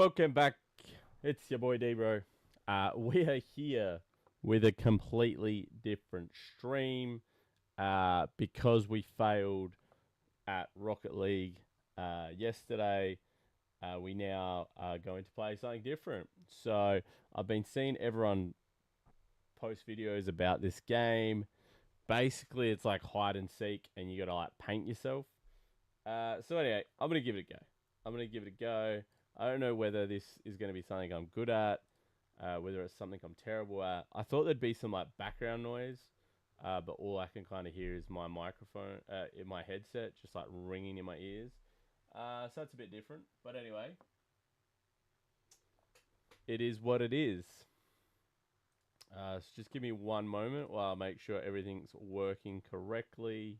Welcome back. It's your boy Debro. We are here with a completely different stream because we failed at Rocket League yesterday. We now are going to play something different. So I've been seeing everyone post videos about this game. Basically, it's like hide and seek, and you gotta like paint yourself. So anyway, I'm gonna give it a go. I don't know whether this is going to be something I'm good at, whether it's something I'm terrible at. I thought there'd be some like background noise, but all I can kind of hear is my microphone in my headset, just like ringing in my ears. So that's a bit different. But anyway, it is what it is. So just give me one moment while I make sure everything's working correctly.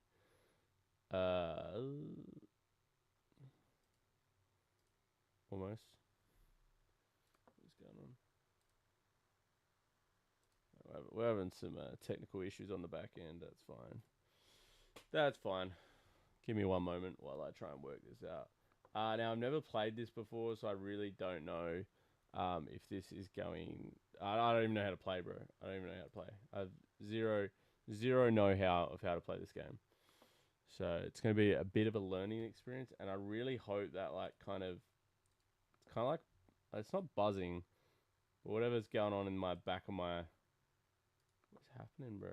Almost. What's going on? We're having some technical issues on the back end. That's fine. That's fine. Give me one moment while I try and work this out. Now, I've never played this before, so I really don't know if this is going... I don't even know how to play, bro. I don't even know how to play. I have zero know-how of how to play this game. So it's going to be a bit of a learning experience, and I really hope that, like, kind of like... It's not buzzing, but whatever's going on in my back of my... What's happening, bro?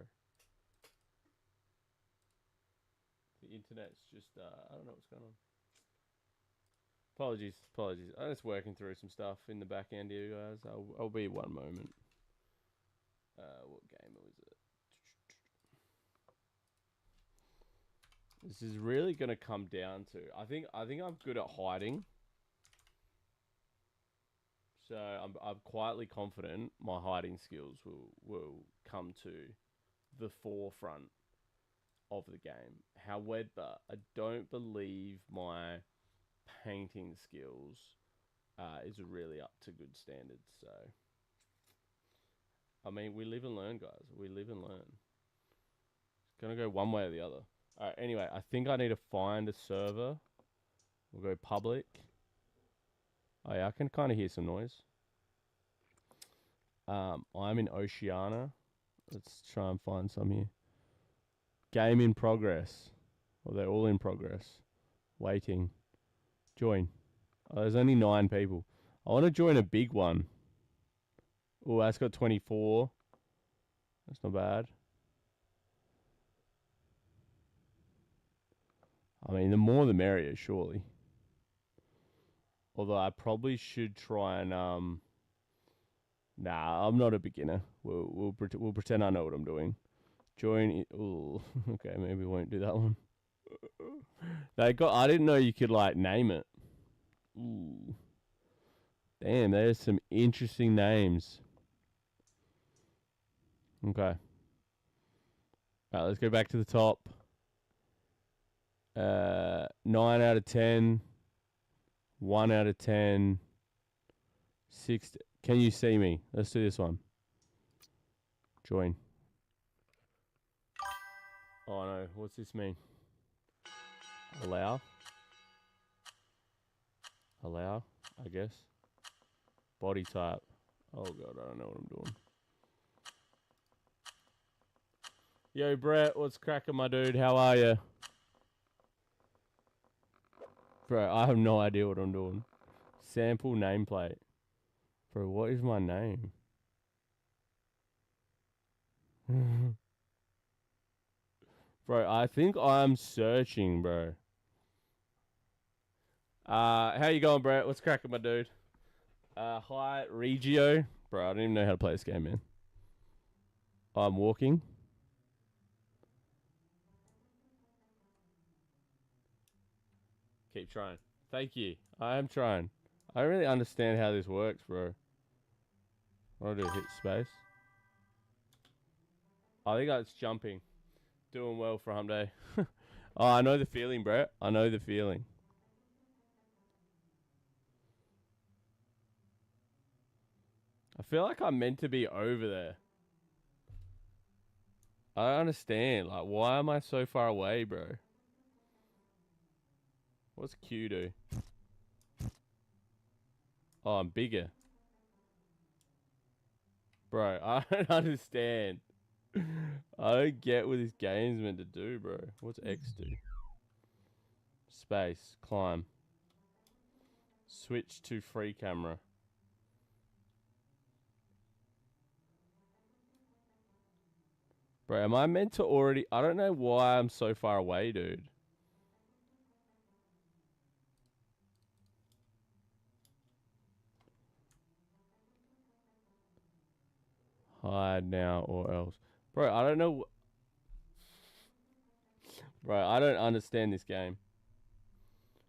The internet's just, I don't know what's going on. Apologies. I'm just working through some stuff in the back end here, guys. I'll be one moment. What game was it? This is really going to come down to... I think I'm good at hiding. So I'm quietly confident my hiding skills will come to the forefront of the game. However, I don't believe my painting skills is really up to good standards. So, I mean, we live and learn, guys. We live and learn. It's going to go one way or the other. All right, anyway, I think I need to find a server. We'll go public. Oh, yeah, I can kind of hear some noise. I'm in Oceania. Let's try and find some here. Game in progress. Well, they're all in progress. Waiting. Join. Oh, there's only 9 people. I want to join a big one. Oh, that's got 24. That's not bad. I mean, the more the merrier, surely. Although I probably should try and Nah, I'm not a beginner. We'll pretend I know what I'm doing. Join. Ooh, okay, maybe we won't do that one. I didn't know you could like name it. Ooh, damn, there's some interesting names. Okay. All right, let's go back to the top. 9 out of 10. 1 out of 10. 6. Can you see me? Let's do this one. Join. Oh no, what's this mean? Allow, I guess. Body type. Oh god, I don't know what I'm doing. Yo, Brett, what's cracking, my dude? How are you? Bro, I have no idea what I'm doing. Sample nameplate. Bro, what is my name? Bro, I think I'm searching, bro. How you going, Brett? What's cracking, my dude? Hi, Regio. Bro, I don't even know how to play this game, man. I'm walking. Keep trying. Thank you. I am trying. I don't really understand how this works, bro. What do I do? Hit space? I think that's jumping. Doing well for hump day. Oh, I know the feeling, bro. I know the feeling. I feel like I'm meant to be over there. I don't understand. Like, why am I so far away, bro? What's Q do? Oh, I'm bigger. Bro, I don't understand. I don't get what this game's meant to do, bro. What's X do? Space. Climb. Switch to free camera. Bro, am I meant to already... I don't know why I'm so far away, dude. Hide now or else. Bro, I don't know... Bro, I don't understand this game.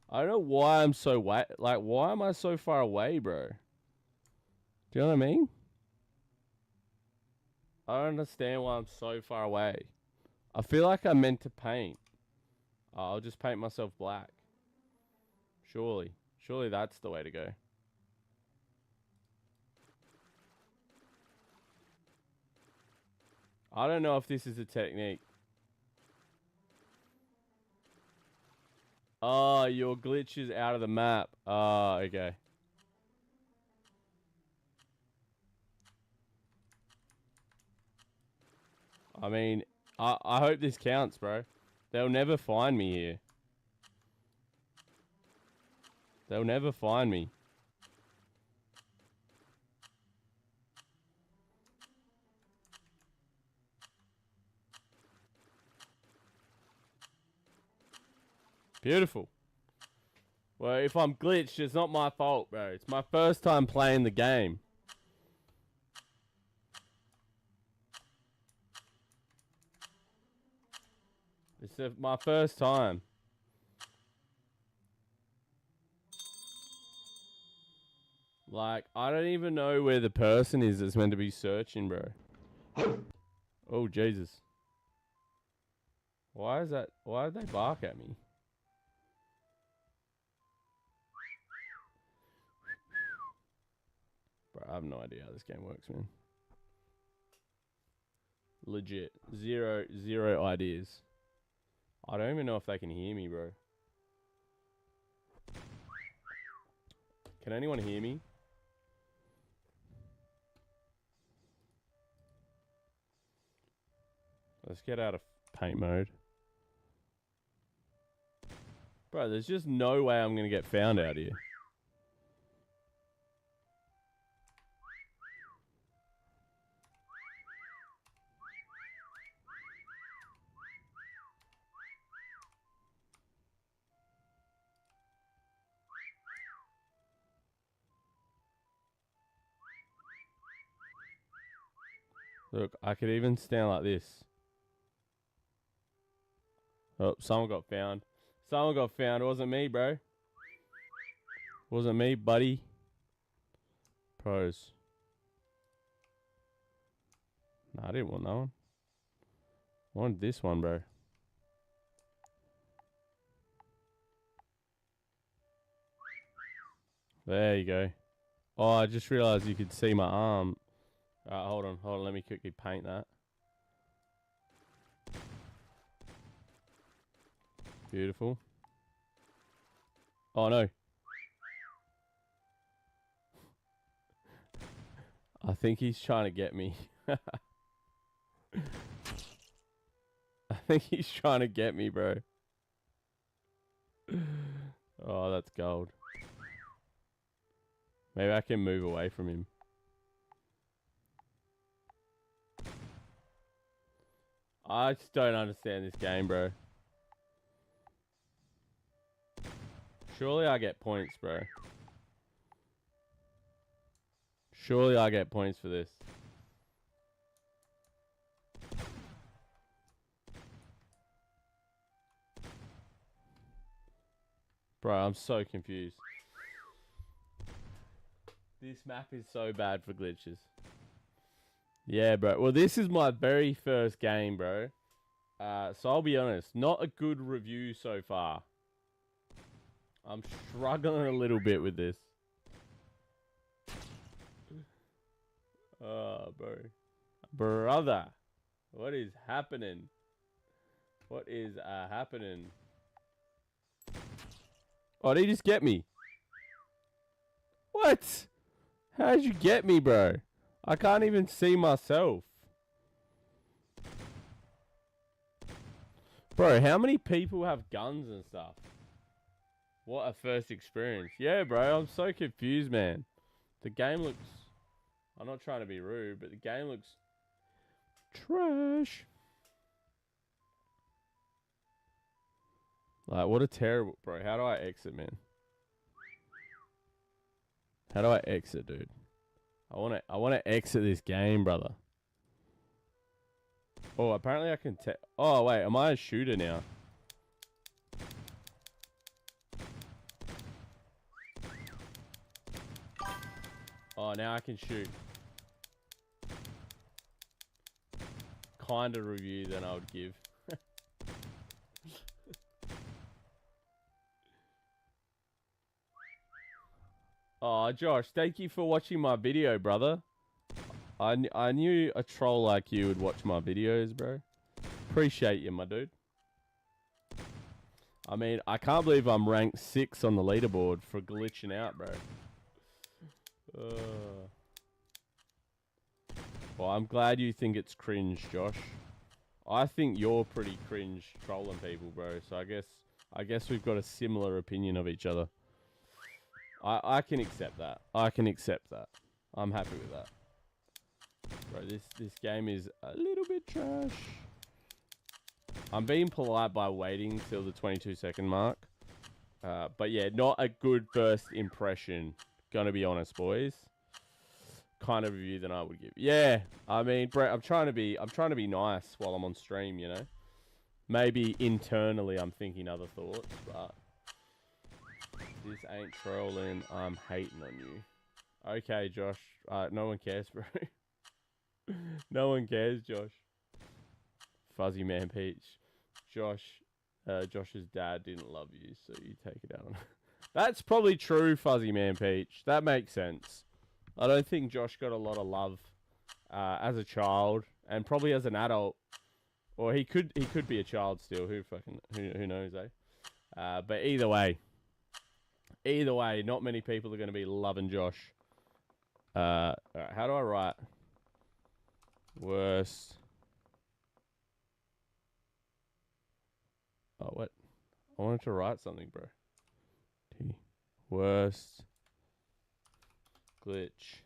I don't know why I'm so... Like, why am I so far away, bro? Do you know what I mean? I don't understand why I'm so far away. I feel like I'm meant to paint. Oh, I'll just paint myself black. Surely. Surely that's the way to go. I don't know if this is a technique. Oh, your glitch is out of the map. Oh, okay. I mean, I hope this counts, bro. They'll never find me here. They'll never find me. Beautiful. Well, if I'm glitched, it's not my fault, bro. It's my first time playing the game. It's my first time. Like, I don't even know where the person is that's meant to be searching, bro. Oh, Jesus. Why is that? Why did they bark at me? Bro, I have no idea how this game works, man. Legit. Zero ideas. I don't even know if they can hear me, bro. Can anyone hear me? Let's get out of paint mode. Bro, there's just no way I'm going to get found out here. Look, I could even stand like this. Oh, someone got found. Someone got found. It wasn't me, bro. Wasn't me, buddy. Pros. Nah, I didn't want that one. I wanted this one, bro. There you go. Oh, I just realized you could see my arm. Hold on. Let me quickly paint that. Beautiful. Oh, no. I think he's trying to get me. I think he's trying to get me, bro. Oh, that's gold. Maybe I can move away from him. I just don't understand this game, bro. Surely I get points, bro. Surely I get points for this. Bro, I'm so confused. This map is so bad for glitches. Yeah, bro. Well, this is my very first game, bro. So I'll be honest, not a good review so far. I'm struggling a little bit with this. Oh, bro. Brother. What is happening? What is happening? Oh, did he just get me? What? How'd you get me, bro? I can't even see myself. Bro, how many people have guns and stuff? What a first experience. Yeah, bro, I'm so confused, man. The game looks... I'm not trying to be rude, but the game looks... trash. Like, what a terrible... Bro, how do I exit, man? How do I exit, dude? I wanna exit this game, brother. Oh, apparently I can oh, wait, am I a shooter now? Oh, now I can shoot. Kinder review than I would give. Oh, Josh, thank you for watching my video, brother. I knew a troll like you would watch my videos, bro. Appreciate you, my dude. I mean, I can't believe I'm ranked 6 on the leaderboard for glitching out, bro. Well, I'm glad you think it's cringe, Josh. I think you're pretty cringe trolling people, bro. So I guess we've got a similar opinion of each other. I can accept that. I can accept that. I'm happy with that. Bro, this game is a little bit trash. I'm being polite by waiting till the 22-second mark. But yeah, not a good first impression. Gonna be honest, boys. Kind of review than I would give. Yeah, I mean, bro, I'm trying to be nice while I'm on stream, you know. Maybe internally I'm thinking other thoughts, but this ain't trolling. I'm hating on you. Okay, Josh. No one cares, bro. No one cares, Josh. Fuzzy Man Peach. Josh's dad didn't love you, so you take it out on. That's probably true, Fuzzy Man Peach. That makes sense. I don't think Josh got a lot of love as a child, and probably as an adult. Or he could be a child still. Who knows, eh? But either way, not many people are going to be loving Josh. All right, how do I write? Worst. Oh, what? I wanted to write something, bro. Worst glitch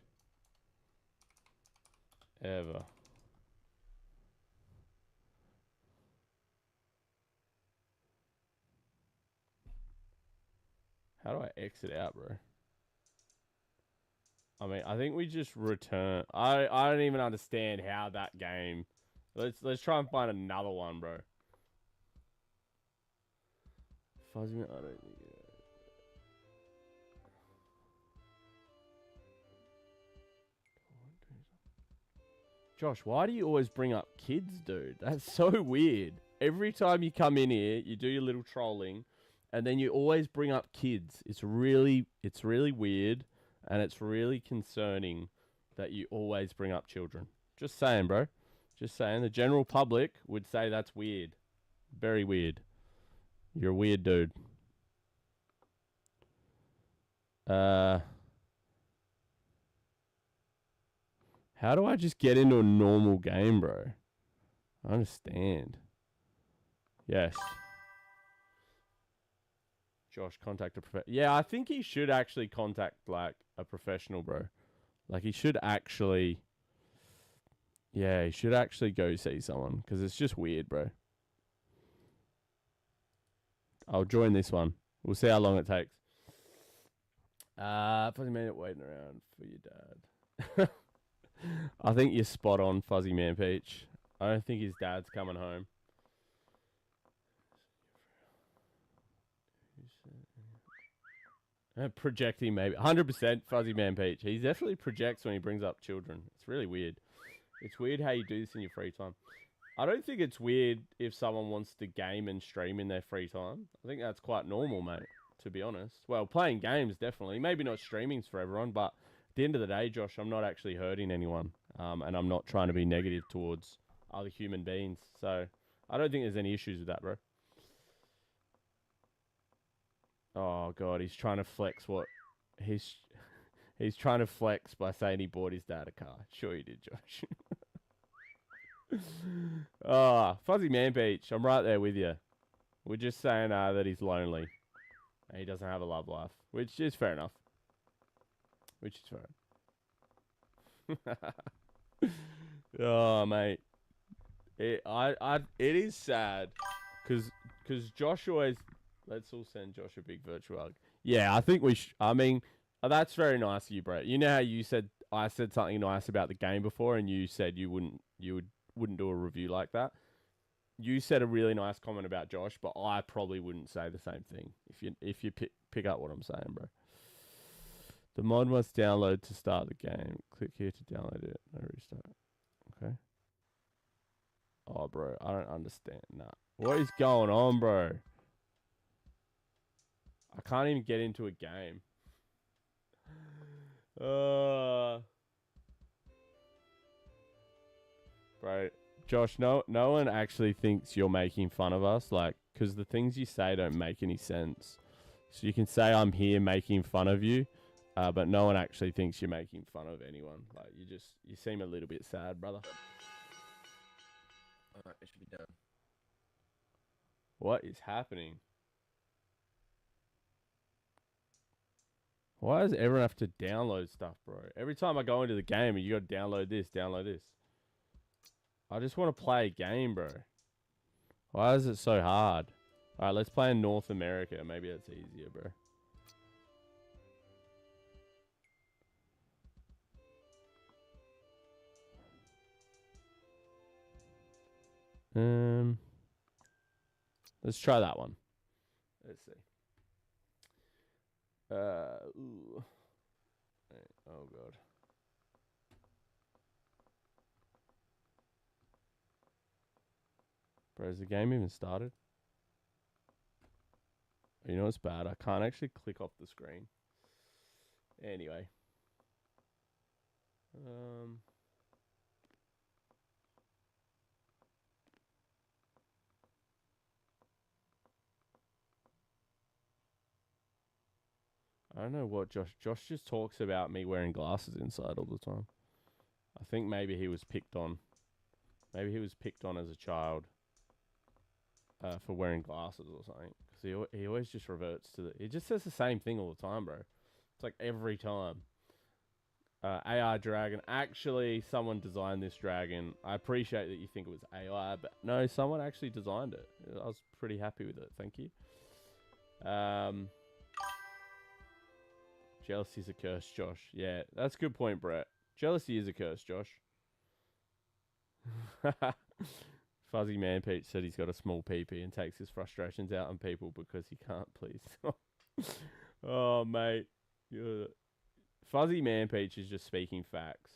ever. How do I exit out, bro? I mean, I think we just return. I don't even understand how that game. Let's try and find another one, bro. Fuzzy Man, I don't think. Josh, why do you always bring up kids, dude? That's so weird. Every time you come in here, you do your little trolling, and then you always bring up kids. It's really weird, and it's really concerning that you always bring up children. Just saying, bro. Just saying. The general public would say that's weird. Very weird. You're a weird dude. How do I just get into a normal game, bro? I understand. Yes. Josh, contact a professional. Yeah, I think he should actually contact, like, a professional, bro. Like, he should actually... Yeah, he should actually go see someone, because it's just weird, bro. I'll join this one. We'll see how long it takes. 40 minute waiting around for your dad. I think you're spot on, Fuzzy Man Peach. I don't think his dad's coming home. Projecting, maybe. 100% Fuzzy Man Peach. He definitely projects when he brings up children. It's really weird. It's weird how you do this in your free time. I don't think it's weird if someone wants to game and stream in their free time. I think that's quite normal, mate, to be honest. Well, playing games, definitely. Maybe not streaming's for everyone, but at the end of the day, Josh, I'm not actually hurting anyone. And I'm not trying to be negative towards other human beings. So I don't think there's any issues with that, bro. Oh, God, he's trying to flex what... He's trying to flex by saying he bought his dad a car. Sure you did, Josh. Fuzzy Man Beach. I'm right there with you. We're just saying that he's lonely. And he doesn't have a love life. Which is fair enough. Which is fair. Oh, mate. It is sad. Because Josh always... Let's all send Josh a big virtual hug. Yeah, I think we should... I mean, that's very nice of you, Brett. You know how you said... I said something nice about the game before, and you said you wouldn't do a review like that. You said a really nice comment about Josh, but I probably wouldn't say the same thing if you pick up what I'm saying, bro. The mod must download to start the game. Click here to download it. No restart. Okay. Oh, bro, I don't understand. Nah. What is going on, bro? I can't even get into a game. Bro, Josh, no one actually thinks you're making fun of us, like, because the things you say don't make any sense. So you can say I'm here making fun of you, but no one actually thinks you're making fun of anyone. Like, you seem a little bit sad, brother. Alright, it should be done. What is happening? Why does everyone have to download stuff, bro? Every time I go into the game, you got to download this, download this. I just want to play a game, bro. Why is it so hard? Alright, let's play in North America. Maybe that's easier, bro. Let's try that one. Let's see. Ooh. Oh, God. Bro, has the game even started? You know what's bad? I can't actually click off the screen. Anyway. I don't know what Josh just talks about me wearing glasses inside all the time. I think maybe he was picked on. Maybe he was picked on as a child for wearing glasses or something. Because he always just reverts to he just says the same thing all the time, bro. It's like every time. AI dragon. Actually, someone designed this dragon. I appreciate that you think it was AI, but no, someone actually designed it. I was pretty happy with it. Thank you. Jealousy is a curse, Josh. Yeah, that's a good point, Brett. Jealousy is a curse, Josh. Fuzzy Man Peach said he's got a small PP and takes his frustrations out on people because he can't please. Oh, mate. Fuzzy Man Peach is just speaking facts.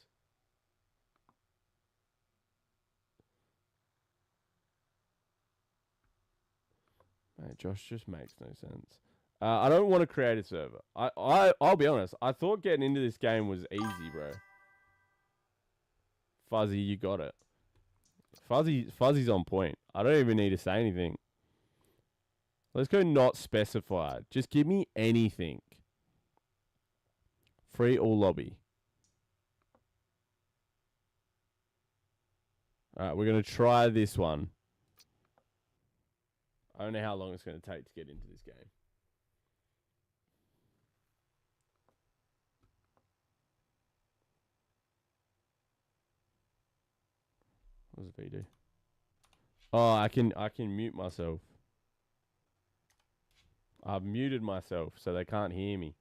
Mate, Josh just makes no sense. I don't want to create a server. I'll be honest. I thought getting into this game was easy, bro. Fuzzy, you got it. Fuzzy's on point. I don't even need to say anything. Let's go not specified. Just give me anything. Free all lobby. Alright, we're going to try this one. I don't know how long it's going to take to get into this game. What does V do? Oh, I can mute myself. I've muted myself so they can't hear me.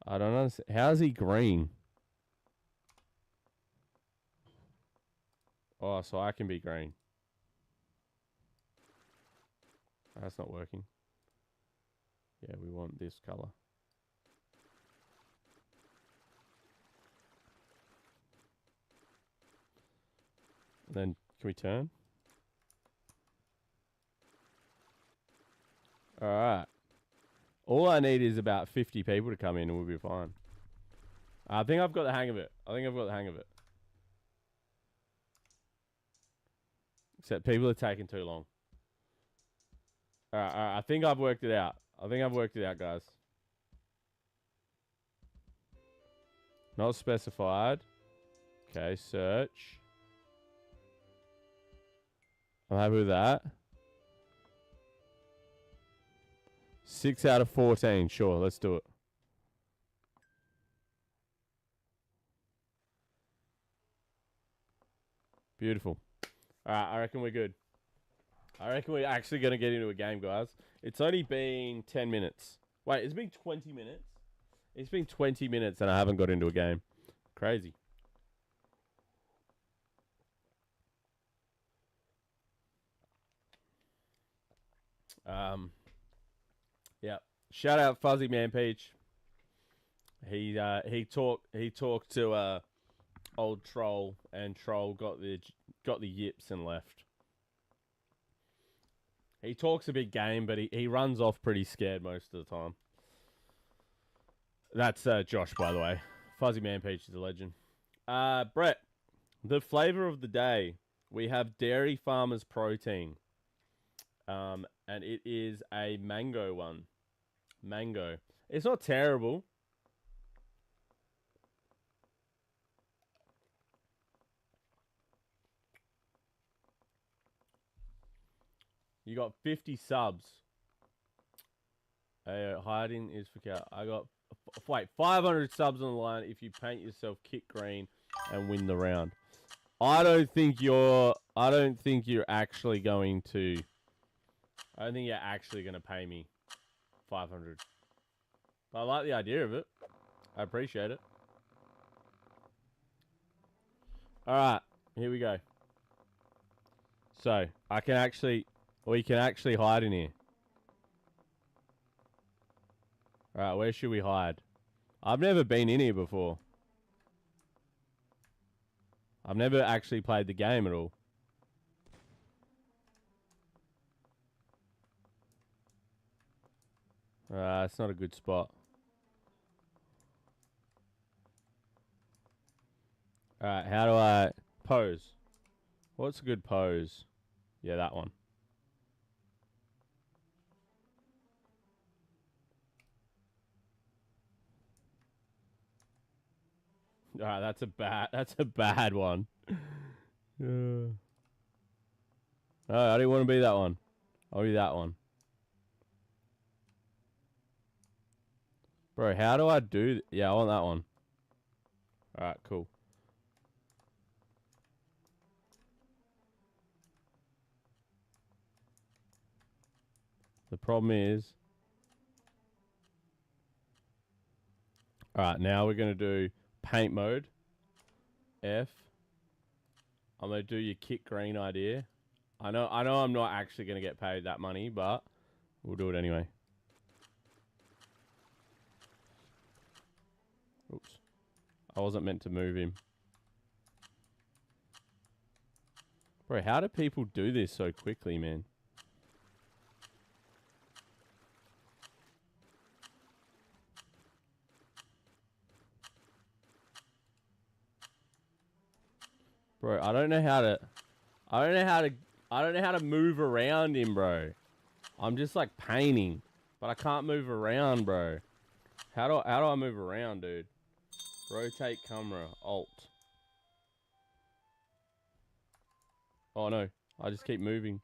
I don't understand. How's he green? Oh, so I can be green. That's not working. Yeah, we want this color. And then, can we turn? Alright. All I need is about 50 people to come in and we'll be fine. I think I've got the hang of it. Except people are taking too long. Alright, I think I've worked it out. Guys. Not specified. Okay, search. I'm happy with that. 6 out of 14. Sure, let's do it. Beautiful. Alright, I reckon we're good. I reckon we're actually going to get into a game, guys. It's only been 10 minutes. Wait, it's been 20 minutes? It's been 20 minutes and I haven't got into a game. Crazy. Yeah. Shout out Fuzzy Man Peach. He talked to old Troll, and Troll got the yips and left. He talks a big game, but he runs off pretty scared most of the time. That's Josh, by the way. Fuzzy Man Peach is a legend. Brett, the flavor of the day. We have Dairy Farmers Protein. And it is a mango one. Mango. It's not terrible. You got 50 subs. Hiding is for cow. I got 500 subs on the line if you paint yourself kit green and win the round. I don't think you're actually going to. I don't think you're actually going to pay me 500. But I like the idea of it. I appreciate it. All right, here we go. So we can actually hide in here. All right, where should we hide? I've never been in here before. I've never actually played the game at all. It's not a good spot. Alright, how do I pose? What's a good pose? Yeah, that one. Alright, that's a bad one. Oh, I didn't want to be that one. I'll be that one. Bro, how do I do... Yeah, I want that one. Alright, cool. The problem is... Alright, now we're going to do paint mode. F. I'm going to do your kit green idea. I know I'm not actually going to get paid that money, but we'll do it anyway. Oops. I wasn't meant to move him. Bro, how do people do this so quickly, man? Bro, I don't know how to move around him, bro. I'm just like painting, but I can't move around, bro. How do I move around, dude? Rotate camera, alt. Oh no, I just keep moving.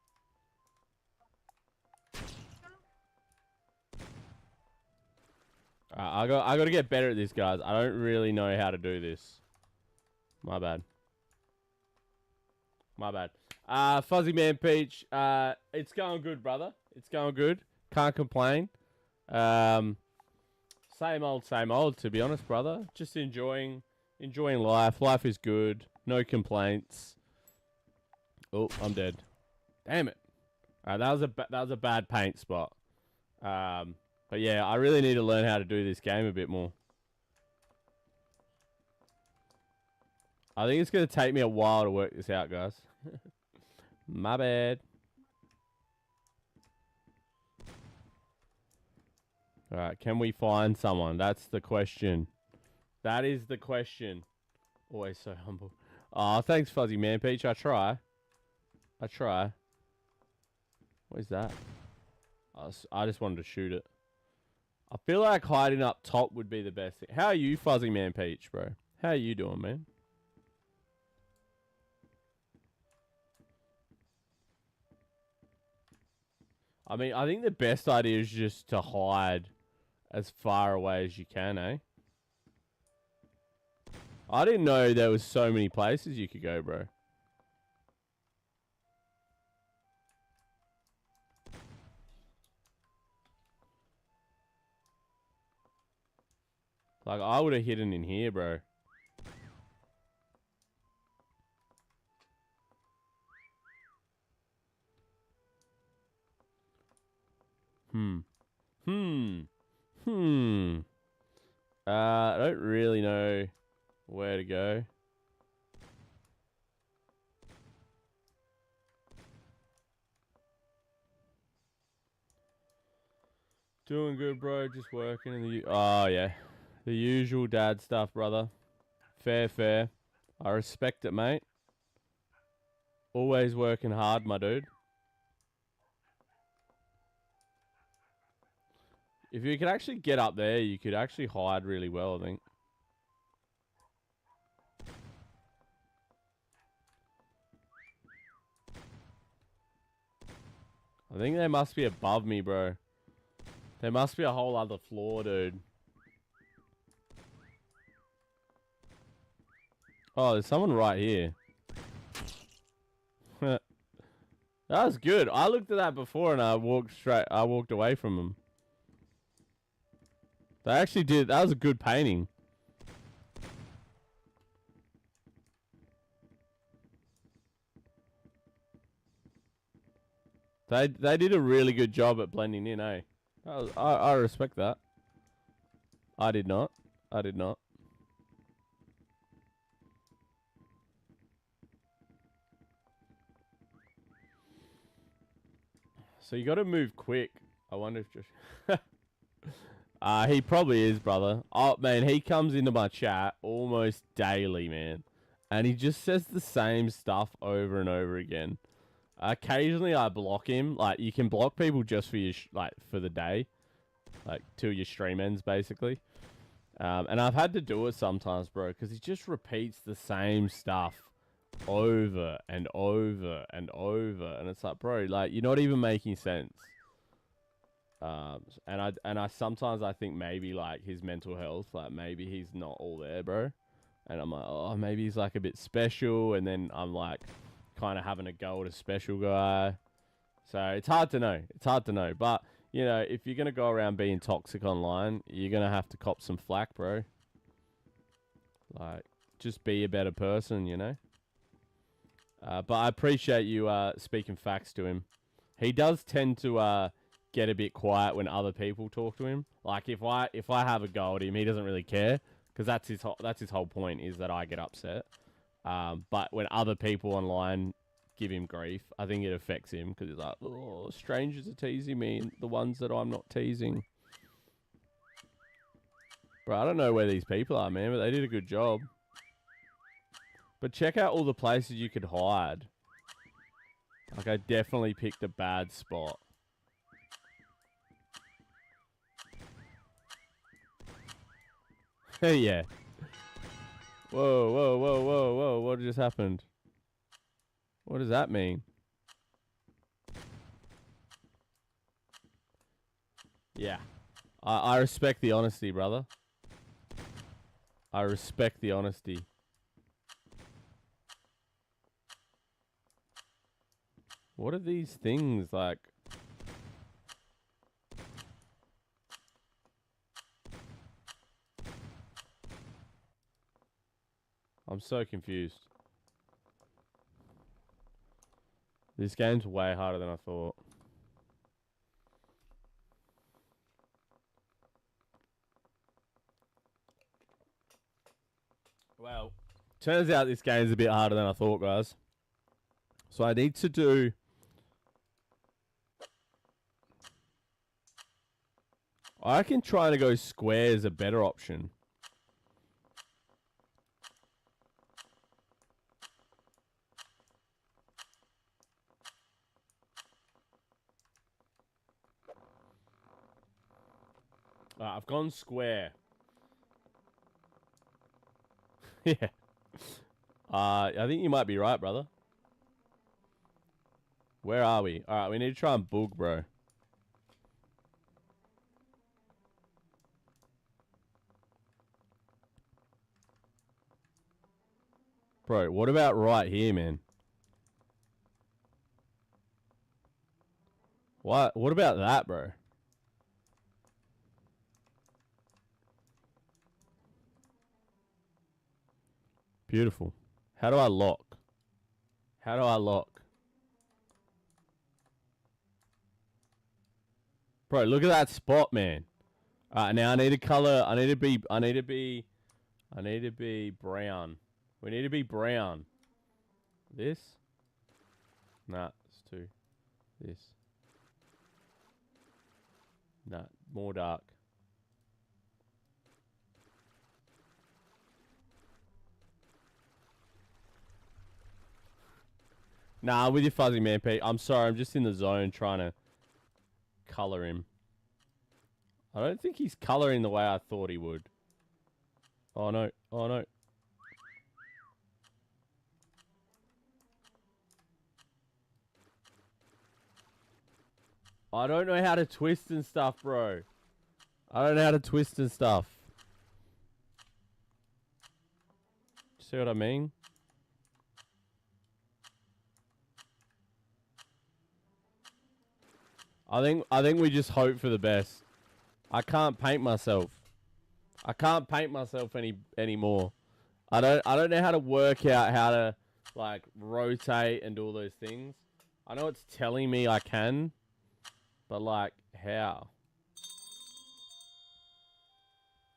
I got to get better at this, guys. I don't really know how to do this. My bad. My bad. Fuzzy Man Peach, it's going good, brother. It's going good. Can't complain. Same old, to be honest, brother. Just enjoying life. Life is good. No complaints. Oh, I'm dead. Damn it. That was a bad paint spot. But yeah, I really need to learn how to do this game a bit more. I think it's going to take me a while to work this out, guys. My bad. Alright, can we find someone? That's the question. That is the question. Always so humble. Oh, thanks, Fuzzy Man Peach. I try. What is that? I just wanted to shoot it. I feel like hiding up top would be the best thing. How are you, Fuzzy Man Peach, bro? How are you doing, man? I mean, I think the best idea is just to hide as far away as you can, eh? I didn't know there was so many places you could go, bro. Like, I would have hidden in here, bro. Hmm. Hmm. Hmm. I don't really know where to go. Doing good, bro. Just working in the... Oh, yeah. The usual dad stuff, brother. Fair, fair. I respect it, mate. Always working hard, my dude. If you could actually get up there, you could actually hide really well, I think. I think they must be above me, bro. There must be a whole other floor, dude. Oh, there's someone right here. That was good. I looked at that before and I walked away from them. They actually did. That was a good painting. They did a really good job at blending in, eh? I respect that. I did not. I did not. So you got to move quick. I wonder if Josh... he probably is, brother. Oh, man, he comes into my chat almost daily, man. And he just says the same stuff over and over again. Occasionally, I block him. Like, you can block people just for your for the day. Like, till your stream ends, basically. And I've had to do it sometimes, bro, because he just repeats the same stuff over and over and over. And it's like, bro, like, you're not even making sense. And I sometimes I think maybe like his mental health, like maybe he's not all there, bro. And I'm like, oh, maybe he's like a bit special. And then I'm like kind of having a go at a special guy. So it's hard to know. It's hard to know. But, you know, if you're going to go around being toxic online, you're going to have to cop some flack, bro. Like, just be a better person, you know? But I appreciate you speaking facts to him. He does tend to get a bit quiet when other people talk to him. Like if I have a go at him, he doesn't really care because that's his whole point is that I get upset. But when other people online give him grief, I think it affects him because he's like, oh, strangers are teasing me, the ones that I'm not teasing. Bro, I don't know where these people are, man, but they did a good job. But check out all the places you could hide. Like, I definitely picked a bad spot. Yeah. Whoa, whoa, whoa, whoa, whoa. What just happened? What does that mean? Yeah. I respect the honesty, brother. I respect the honesty. What are these things like? I'm so confused. This game's way harder than I thought. Well, turns out this game's a bit harder than I thought, guys. So I need to do... I reckon trying to go square is a better option. I've gone square. Yeah. I think you might be right, brother. Where are we? All right, we need to try and boog, bro. Bro, what about right here, man? What about that, bro? Beautiful. How do I lock? How do I lock? Bro, look at that spot, man. Alright, now I need a color. I need to be brown. We need to be brown. This? Nah, it's too. This. Nah, more dark. Nah, I'm with your fuzzy man, Pete. I'm sorry, I'm just in the zone trying to color him. I don't think he's coloring the way I thought he would. Oh no, oh no. I don't know how to twist and stuff, bro. I don't know how to twist and stuff. See what I mean? I think we just hope for the best. I can't paint myself. I can't paint myself anymore. I don't know how to work out how to like rotate and do all those things. I know it's telling me I can, but like how?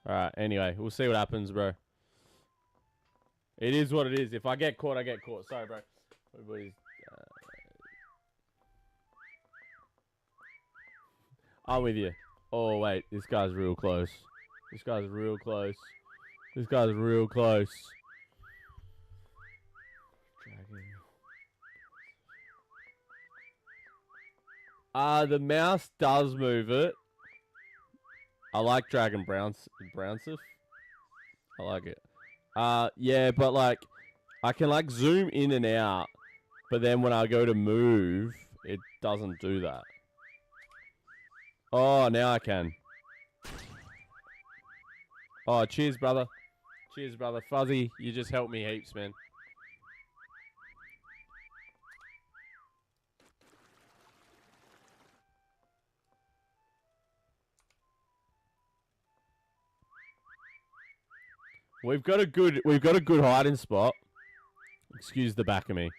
Alright, anyway, we'll see what happens, bro. It is what it is. If I get caught, I get caught. Sorry, bro. Everybody's I'm with you. Oh, wait. This guy's real close. This guy's real close. This guy's real close. Dragon. The mouse does move it. I like Dragon Brownsif. I like it. Yeah, but like, I can like zoom in and out, but then when I go to move, it doesn't do that. Oh, now I can. Oh, cheers, brother. Cheers, brother. Fuzzy, you just helped me heaps, man. We've got a good hiding spot. Excuse the back of me.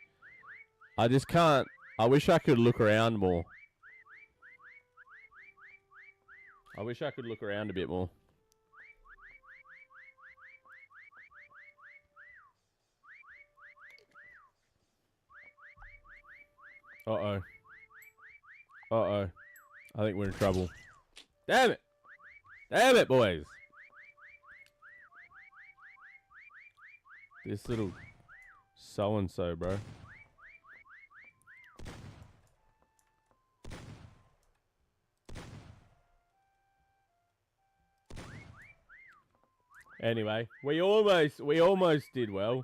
I just can't. I wish I could look around more. I wish I could look around a bit more. Uh-oh. Uh-oh. I think we're in trouble. Damn it! Damn it, boys! This little so-and-so, bro. Anyway, we almost did well.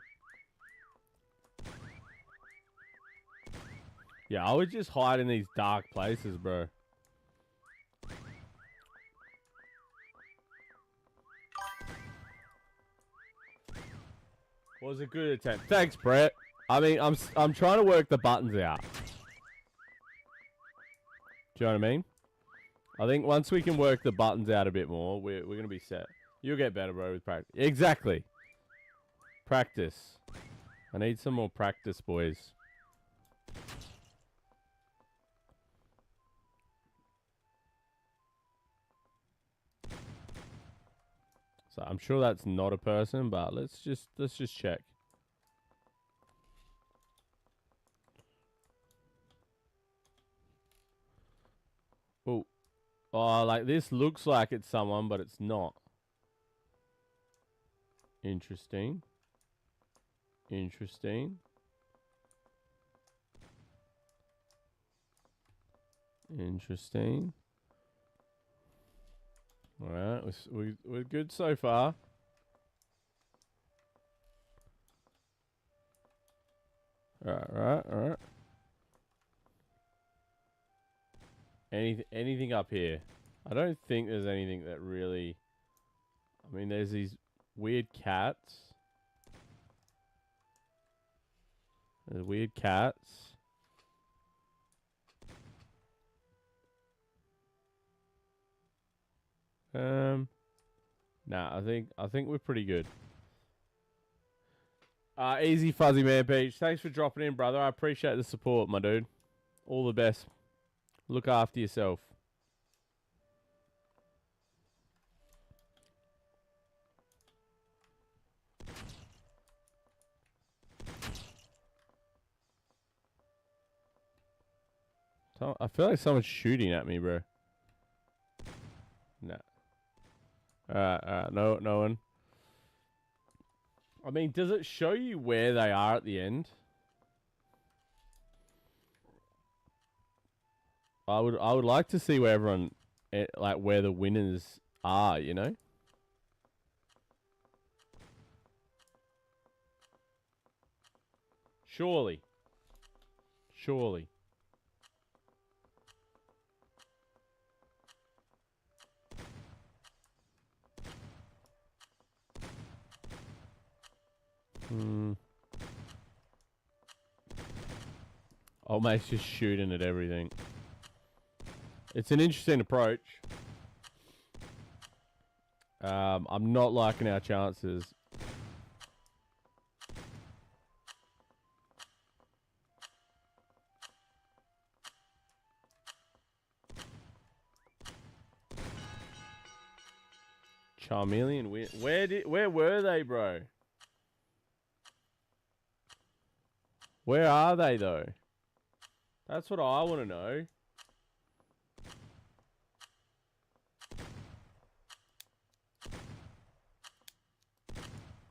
Yeah, I would just hide in these dark places, bro. Was a good attempt. Thanks, Brett. I mean, I'm trying to work the buttons out. Do you know what I mean? I think once we can work the buttons out a bit more, we're gonna be set. You'll get better, bro, with practice. Exactly. Practice. I need some more practice, boys. So I'm sure that's not a person, but let's just check. Oh. Oh, like this looks like it's someone, but it's not. Interesting. Interesting. Interesting. Alright, we're good so far. Alright. Anything up here? I don't think there's anything that really... I mean, there's these weird cats. There's weird cats. Nah, I think we're pretty good. Easy Fuzzy Man Peach. Thanks for dropping in, brother. I appreciate the support, my dude. All the best. Look after yourself. I feel like someone's shooting at me, bro. Nah. Alright. No one. I mean, does it show you where they are at the end? I would like to see where everyone, like, where the winners are, you know? Surely. Oh, mate's just shooting at everything. It's an interesting approach. I'm not liking our chances. Chameleon win. Where were they, bro? Where are they though? That's what I want to know.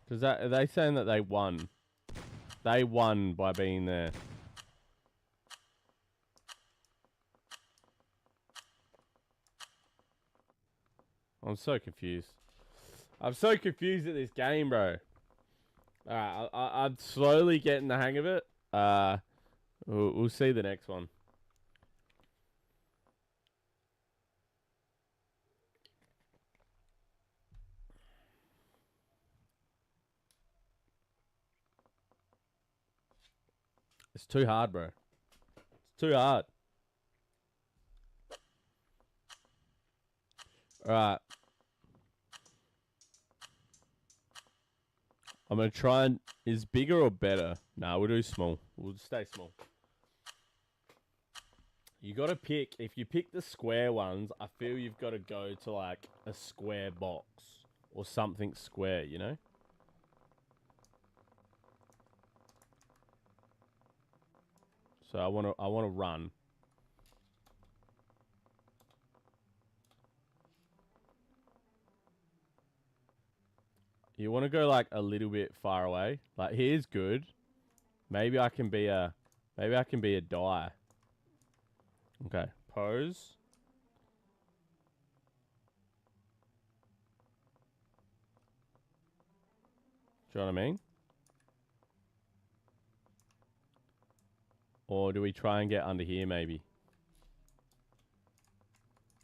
Cause are they saying that they won? They won by being there. I'm so confused. I'm so confused at this game, bro. Alright, I'm slowly getting the hang of it. We'll see the next one. It's too hard, bro. It's too hard. Alright. I'm going to try and... Is bigger or better? Nah, we'll do small. We'll stay small. You got to pick... If you pick the square ones, I feel you've got to go to, like, a square box. Or something square, you know? So I want to run. You want to go like a little bit far away. Like here's good. Maybe I can be a die. Okay, pose. Do you know what I mean? Or do we try and get under here maybe?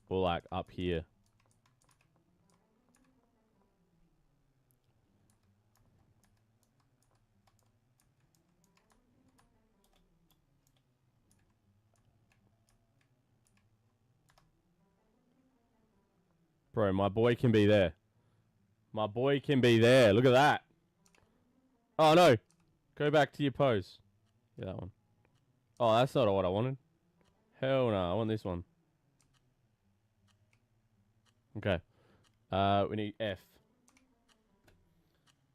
Or like up here. Bro, my boy can be there. My boy can be there. Look at that. Oh, no. Go back to your pose. Yeah, that one. Oh, that's not what I wanted. Hell no. I want this one. Okay. We need F.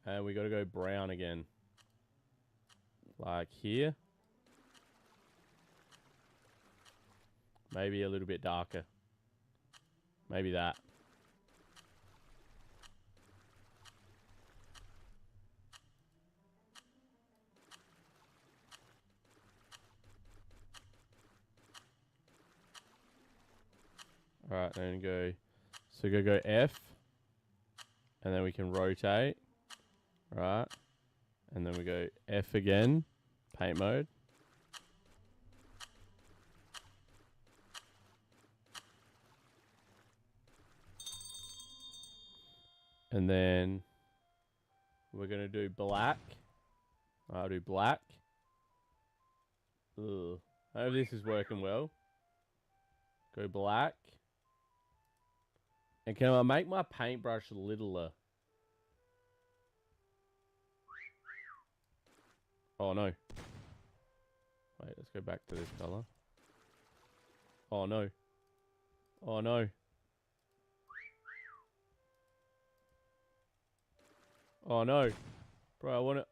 And we got to go brown again. Like here. Maybe a little bit darker. Maybe that. Alright, then go So we go F. And then we can rotate. Right. And then we go F again. Paint mode. And then we're going to do black. I'll do black. Ugh. I hope this is working well. Go black. And can I make my paintbrush littler? Oh no. Wait, let's go back to this color. Oh no. Oh no. Oh no. Bro, I want it.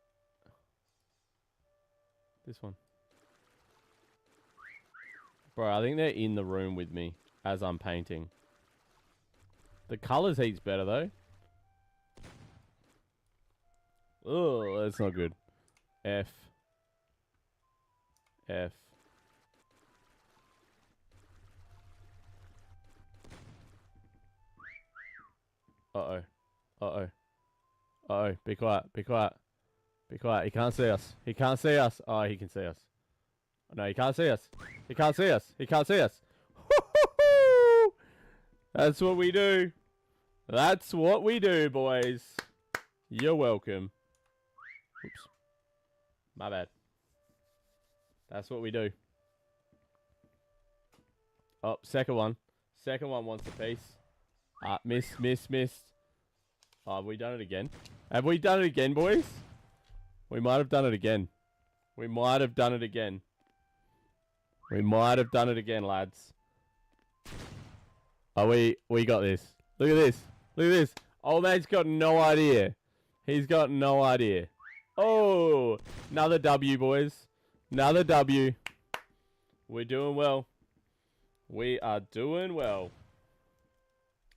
This one. Bro, I think they're in the room with me as I'm painting. The colors heat's better though. Oh, that's not good. F. F. Uh-oh. Uh-oh. Uh-oh. Be quiet. Be quiet. Be quiet. He can't see us. He can't see us. Oh, he can see us. No, he can't see us. He can't see us. He can't see us. That's what we do. That's what we do, boys. You're welcome. Oops. My bad. That's what we do. Oh, second one. Second one wants a piece. Missed. Oh, have we done it again? Have we done it again, boys? We might have done it again. We might have done it again. We might have done it again, lads. Oh, we got this. Look at this. Look at this. Old mate's got no idea. He's got no idea. Oh, another W, boys. Another W. We're doing well. We are doing well.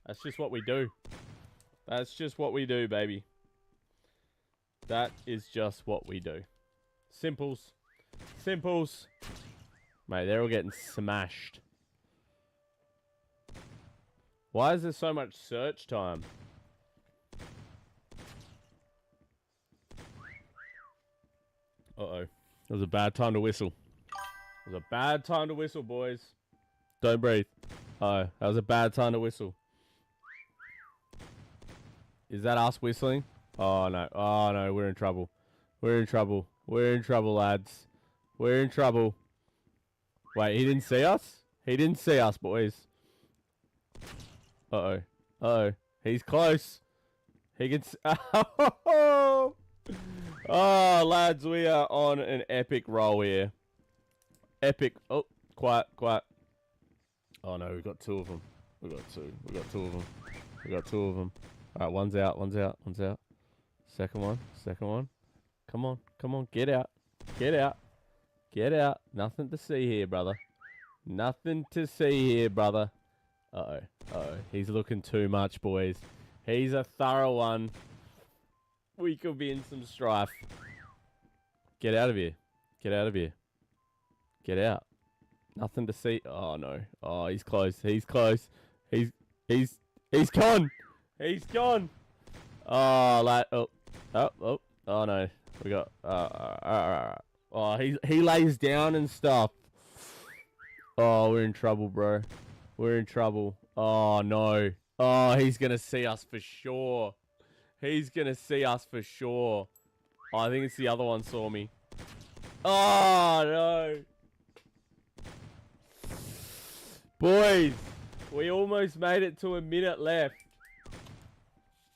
That's just what we do. That's just what we do, baby. That is just what we do. Simples. Simples. Mate, they're all getting smashed. Why is there so much search time? Uh-oh. It was a bad time to whistle. It was a bad time to whistle, boys. Don't breathe. Oh, that was a bad time to whistle. Is that us whistling? Oh, no. Oh, no. We're in trouble. We're in trouble. We're in trouble, lads. We're in trouble. Wait, he didn't see us? He didn't see us, boys. Uh-oh. Uh-oh. He's close. He can... Oh, lads, we are on an epic roll here. Epic. Oh, quiet, quiet. Oh, no, we've got two of them. We've got two. We've got two of them. We've got two of them. All right, one's out, one's out, one's out. Second one, second one. Come on, come on, get out. Get out. Get out. Nothing to see here, brother. Nothing to see here, brother. Uh-oh. Uh-oh. He's looking too much, boys. He's a thorough one. We could be in some strife. Get out of here. Get out of here. Get out. Nothing to see. Oh, no. Oh, he's close. He's close. He's gone. He's gone. Oh, oh, no. We got, oh, he lays down and stuff. Oh, we're in trouble, bro. We're in trouble. Oh, no. Oh, he's going to see us for sure. He's going to see us for sure. Oh, I think it's the other one saw me. Oh, no. Boys, we almost made it to a minute left.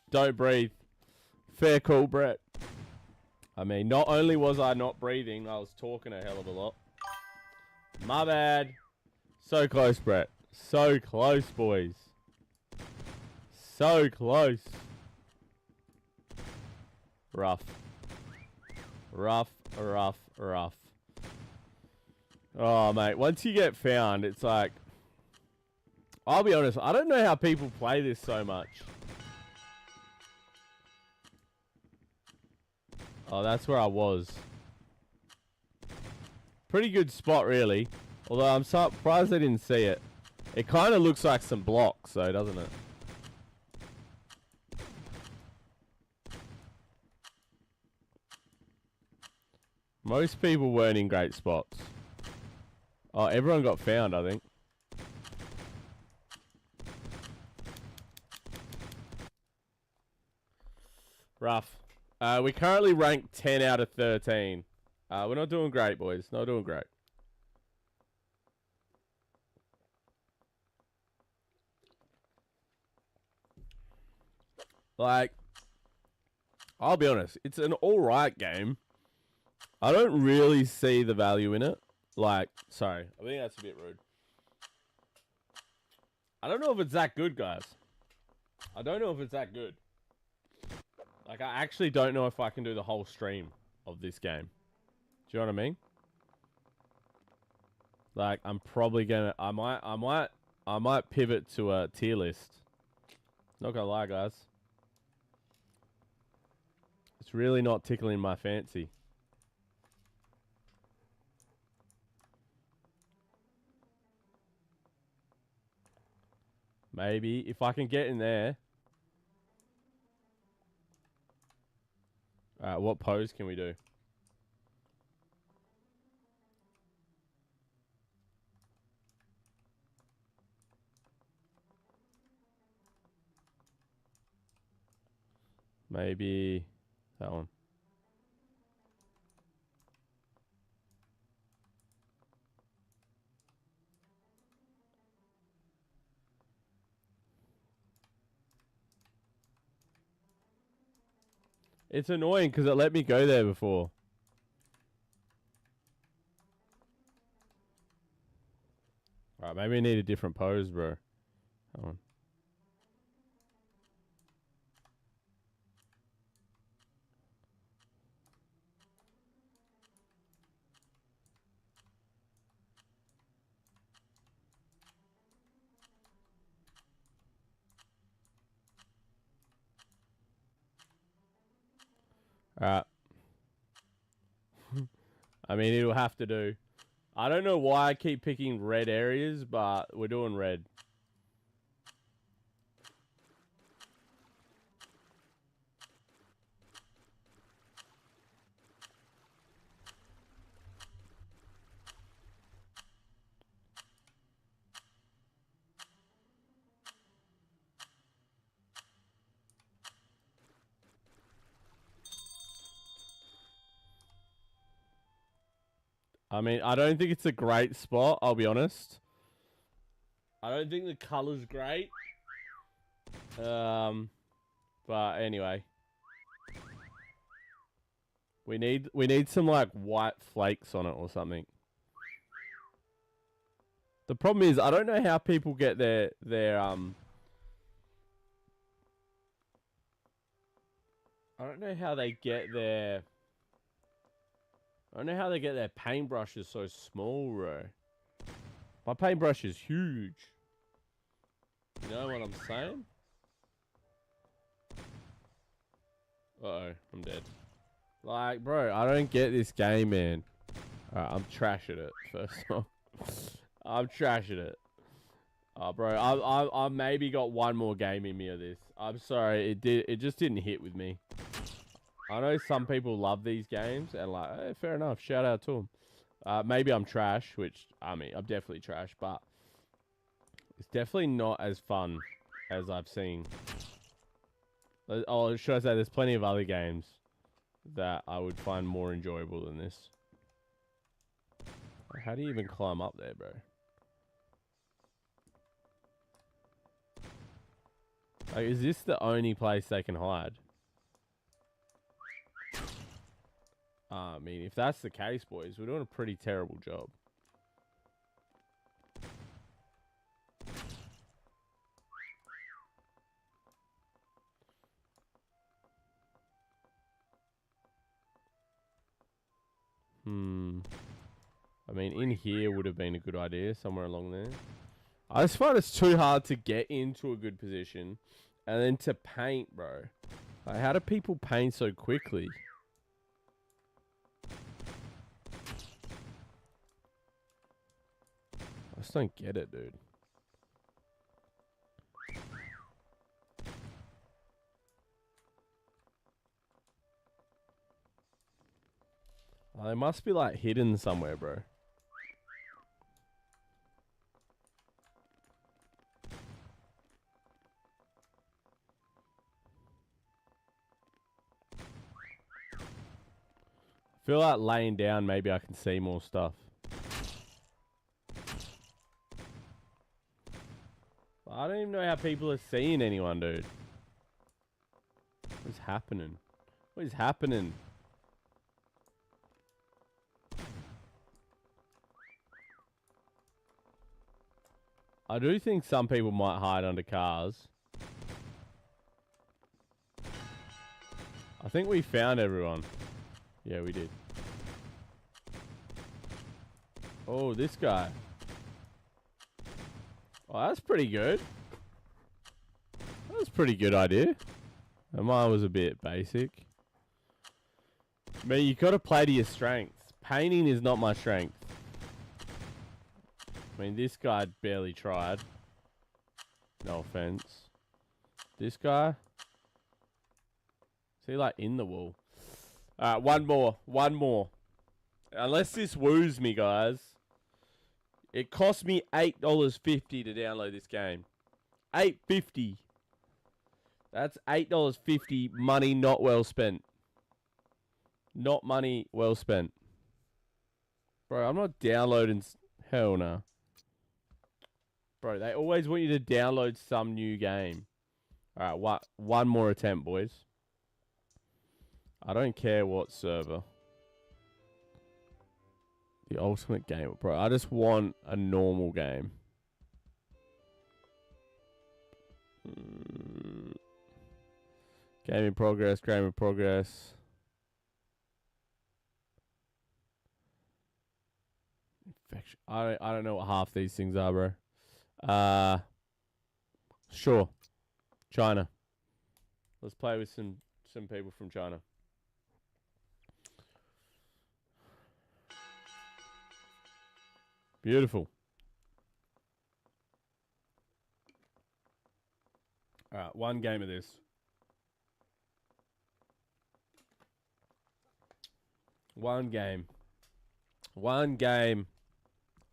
Don't breathe. Fair call, Brett. I mean, not only was I not breathing, I was talking a hell of a lot. My bad. So close, Brett. So close, boys. So close. Rough. Rough, rough, rough. Oh, mate. Once you get found, it's like... I'll be honest. I don't know how people play this so much. Oh, that's where I was. Pretty good spot, really. Although I'm surprised I didn't see it. It kind of looks like some blocks, though, doesn't it? Most people weren't in great spots. Oh, everyone got found, I think. Rough. We currently ranked 10 out of 13. We're not doing great, boys. Not doing great. Like, I'll be honest. It's an alright game. I don't really see the value in it. Like, sorry. I think that's a bit rude. I don't know if it's that good, guys. I don't know if it's that good. Like, I actually don't know if I can do the whole stream of this game. Do you know what I mean? Like, I'm probably gonna... I might pivot to a tier list. Not gonna lie, guys. It's really not tickling my fancy. Maybe, if I can get in there. What pose can we do? Maybe that one. It's annoying because it let me go there before. Alright, maybe I need a different pose, bro. Hold on. Alright. I mean, it'll have to do. I don't know why I keep picking red areas, but we're doing red. I mean, I don't think it's a great spot, I'll be honest. I don't think the color's great. But anyway. We need some like white flakes on it or something. The problem is I don't know how people get their I don't know how they get their paintbrushes so small, bro. My paintbrush is huge. You know what I'm saying? Uh-oh, I'm dead. Like, bro, I don't get this game, man. Alright, I'm trashing it, first of all. I'm trashing it. Oh, bro, I maybe got one more game in me of this. I'm sorry, it just didn't hit with me. I know some people love these games, and like, hey, fair enough, shout out to them. Maybe I'm trash, which, I mean, I'm definitely trash, but it's definitely not as fun as I've seen. Oh, should I say, there's plenty of other games that I would find more enjoyable than this. How do you even climb up there, bro? Like, is this the only place they can hide? I mean, if that's the case, boys, we're doing a pretty terrible job. I mean, in here would have been a good idea, somewhere along there. I just find it's too hard to get into a good position and then to paint, bro. Like, how do people paint so quickly? I just don't get it, dude. Oh, they must be like hidden somewhere, bro. I feel like laying down, maybe I can see more stuff. I don't even know how people are seeing anyone, dude. What's happening? What is happening? I do think some people might hide under cars. I think we found everyone. Yeah, we did. Oh, this guy. Oh, that's pretty good. That was a pretty good idea. And mine was a bit basic. Man, you got to play to your strengths. Painting is not my strength. I mean, this guy barely tried. No offense. This guy. Is he like in the wall? Alright, one more. One more. Unless this woos me, guys. It cost me $8.50 to download this game. $8.50. That's $8.50 money not well spent. Not money well spent. Bro, I'm not downloading... Hell no. Bro, they always want you to download some new game. Alright, one more attempt, boys. I don't care what server. The ultimate game. Bro, I just want a normal game. Game in progress, game in progress. Infection. I don't know what half these things are, bro. Sure. China. Let's play with some people from China. Beautiful. Alright, one game of this. One game. One game.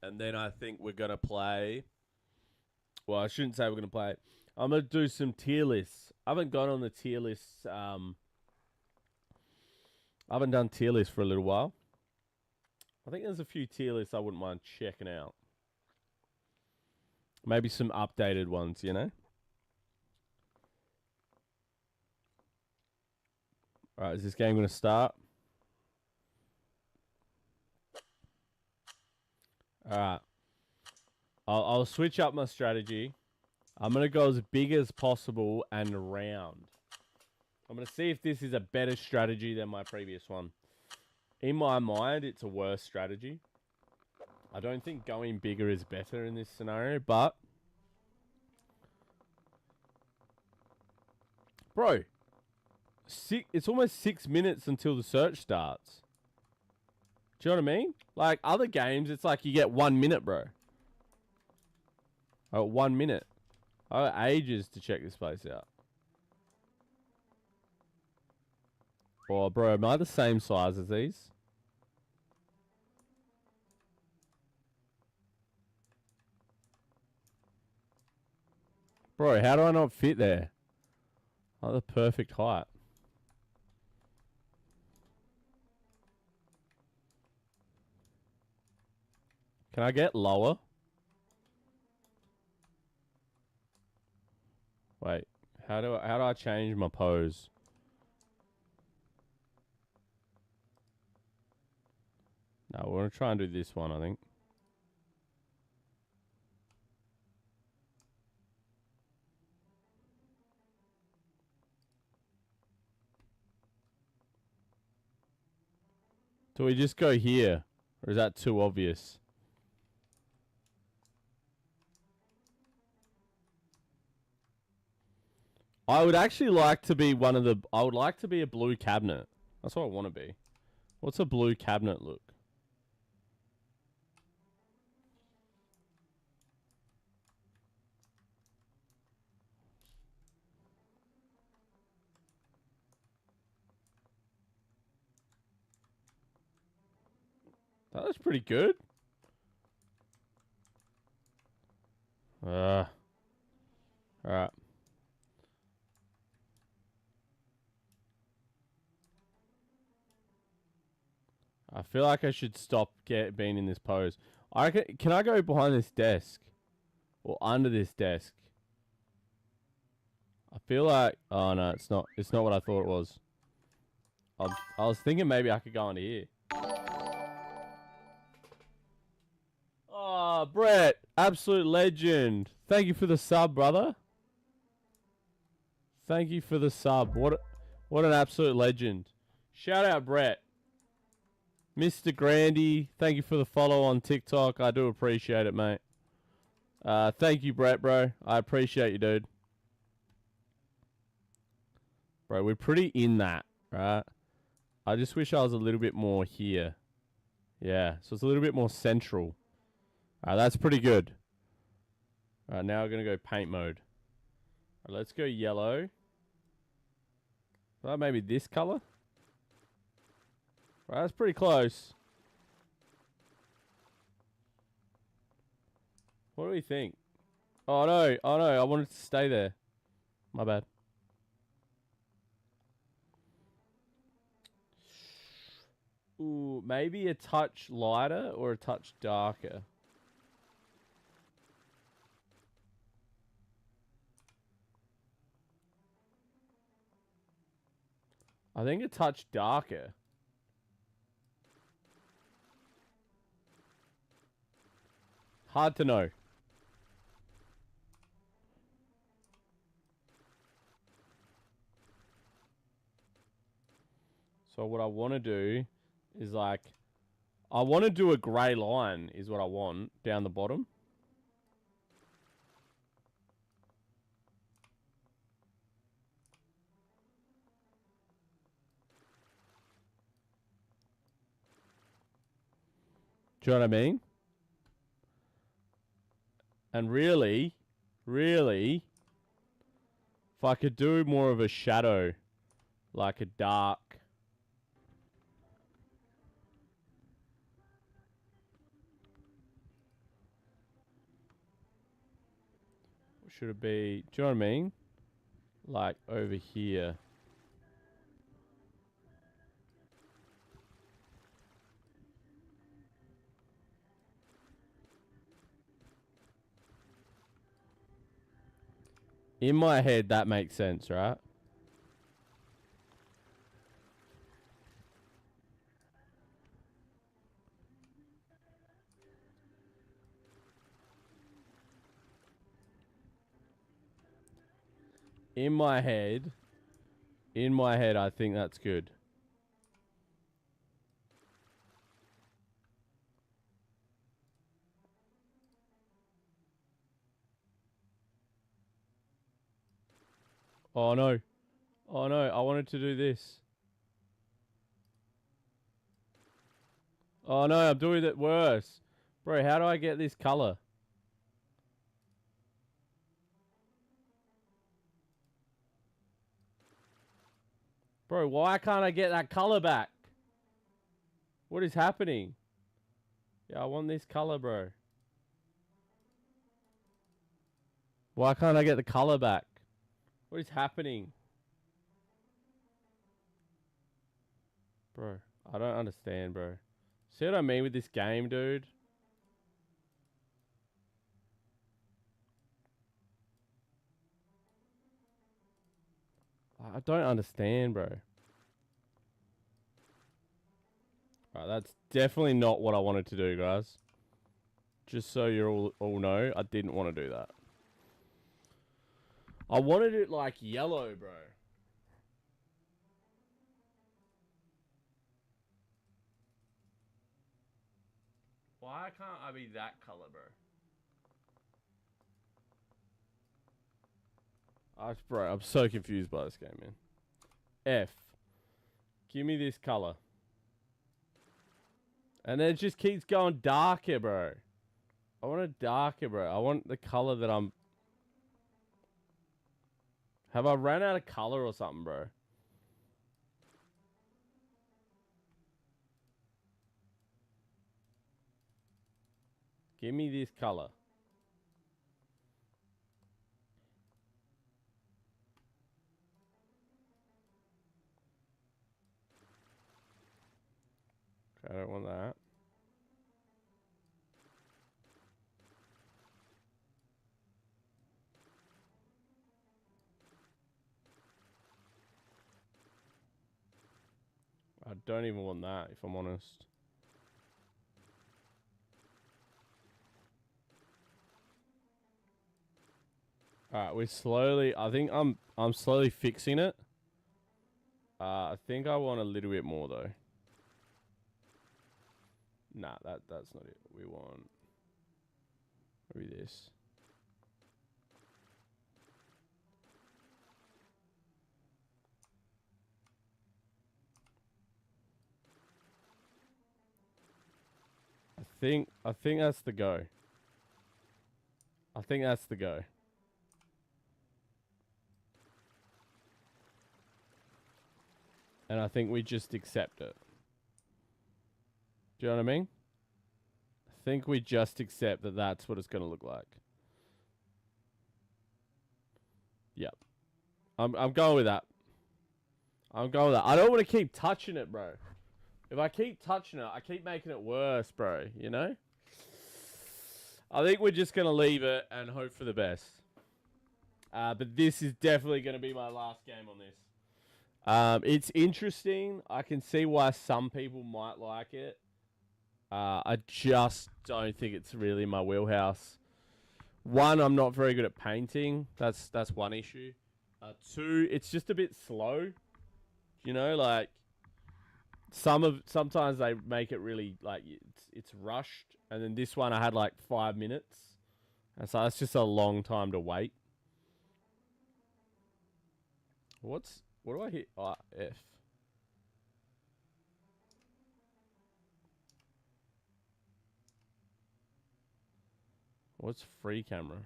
And then I think we're going to play. Well, I shouldn't say we're going to play. I'm going to do some tier lists. I haven't gone on the tier lists. I haven't done tier lists for a little while. I think there's a few tier lists I wouldn't mind checking out. Maybe some updated ones, you know? Alright, is this game going to start? Alright. I'll switch up my strategy. I'm going to go as big as possible and round. I'm going to see if this is a better strategy than my previous one. In my mind, it's a worse strategy. I don't think going bigger is better in this scenario, but... Bro, it's almost 6 minutes until the search starts. Do you know what I mean? Like, other games, it's like you get 1 minute, bro. Oh, 1 minute. I got ages to check this place out. Oh, bro, am I the same size as these? Bro, how do I not fit there? Like the perfect height. Can I get lower? Wait, how do I change my pose? No, we're gonna try and do this one, I think. Do we just go here? Or is that too obvious? I would actually like to be one of the... I would like to be a blue cabinet. That's what I want to be. What's a blue cabinet look? That was pretty good. Alright. I feel like I should stop being in this pose. I reckon, can I go behind this desk? Or under this desk? I feel like... Oh, no, it's not. It's not what I thought it was. I was thinking maybe I could go under here. Oh, Brett. Absolute legend. Thank you for the sub, brother. Thank you for the sub. What an absolute legend. Shout out, Brett. Mr. Grandy, thank you for the follow on TikTok. I do appreciate it, mate. Thank you, Brett, bro. I appreciate you, dude. Bro, we're pretty in that, right? I just wish I was a little bit more here. Yeah, so it's a little bit more central. That's pretty good. Alright, now we're going to go paint mode. Alright, let's go yellow. Maybe this color? Right, that's pretty close. What do we think? Oh no, I wanted to stay there. My bad. Ooh, maybe a touch lighter or a touch darker. I think a touch darker. Hard to know. So what I want to do is like... I want to do a grey line is what I want down the bottom. Do you know what I mean? And really, if I could do more of a shadow, like a dark... What should it be? Do you know what I mean? Like over here. In my head, that makes sense, right? In my head, I think that's good. Oh no. Oh no, I wanted to do this. Oh no, I'm doing it worse. Bro, how do I get this color? Bro, why can't I get that color back? What is happening? Yeah, I want this color, bro. Why can't I get the color back? What is happening? Bro, I don't understand, bro. See what I mean with this game, dude? I don't understand, bro. Right, that's definitely not what I wanted to do, guys. Just so you all know, I didn't want to do that. I wanted it like yellow, bro. Why can't I be that color, bro? Bro, I'm so confused by this game, man. F. Give me this color. And then it just keeps going darker, bro. I want it darker, bro. I want the color that I'm... Have I ran out of color or something, bro? Give me this color. Okay, I don't want that. I don't even want that, if I'm honest. Alright, we're slowly... I think I'm slowly fixing it. I think I want a little bit more, though. Nah, that's not it. We want... maybe this. I think that's the go. I think that's the go. And I think we just accept it. Do you know what I mean? I think we just accept that that's what it's going to look like. Yep. I'm going with that. I'm going with that. I don't want to keep touching it, bro. If I keep touching it, I keep making it worse, bro. You know? I think we're just going to leave it and hope for the best. But this is definitely going to be my last game on this. It's interesting. I can see why some people might like it. I just don't think it's really my wheelhouse. One, I'm not very good at painting. That's one issue. Two, it's just a bit slow. You know, like sometimes they make it really like it's rushed, and then this one I had like 5 minutes, and so that's just a long time to wait. What do I hit? Oh, F. What's free camera?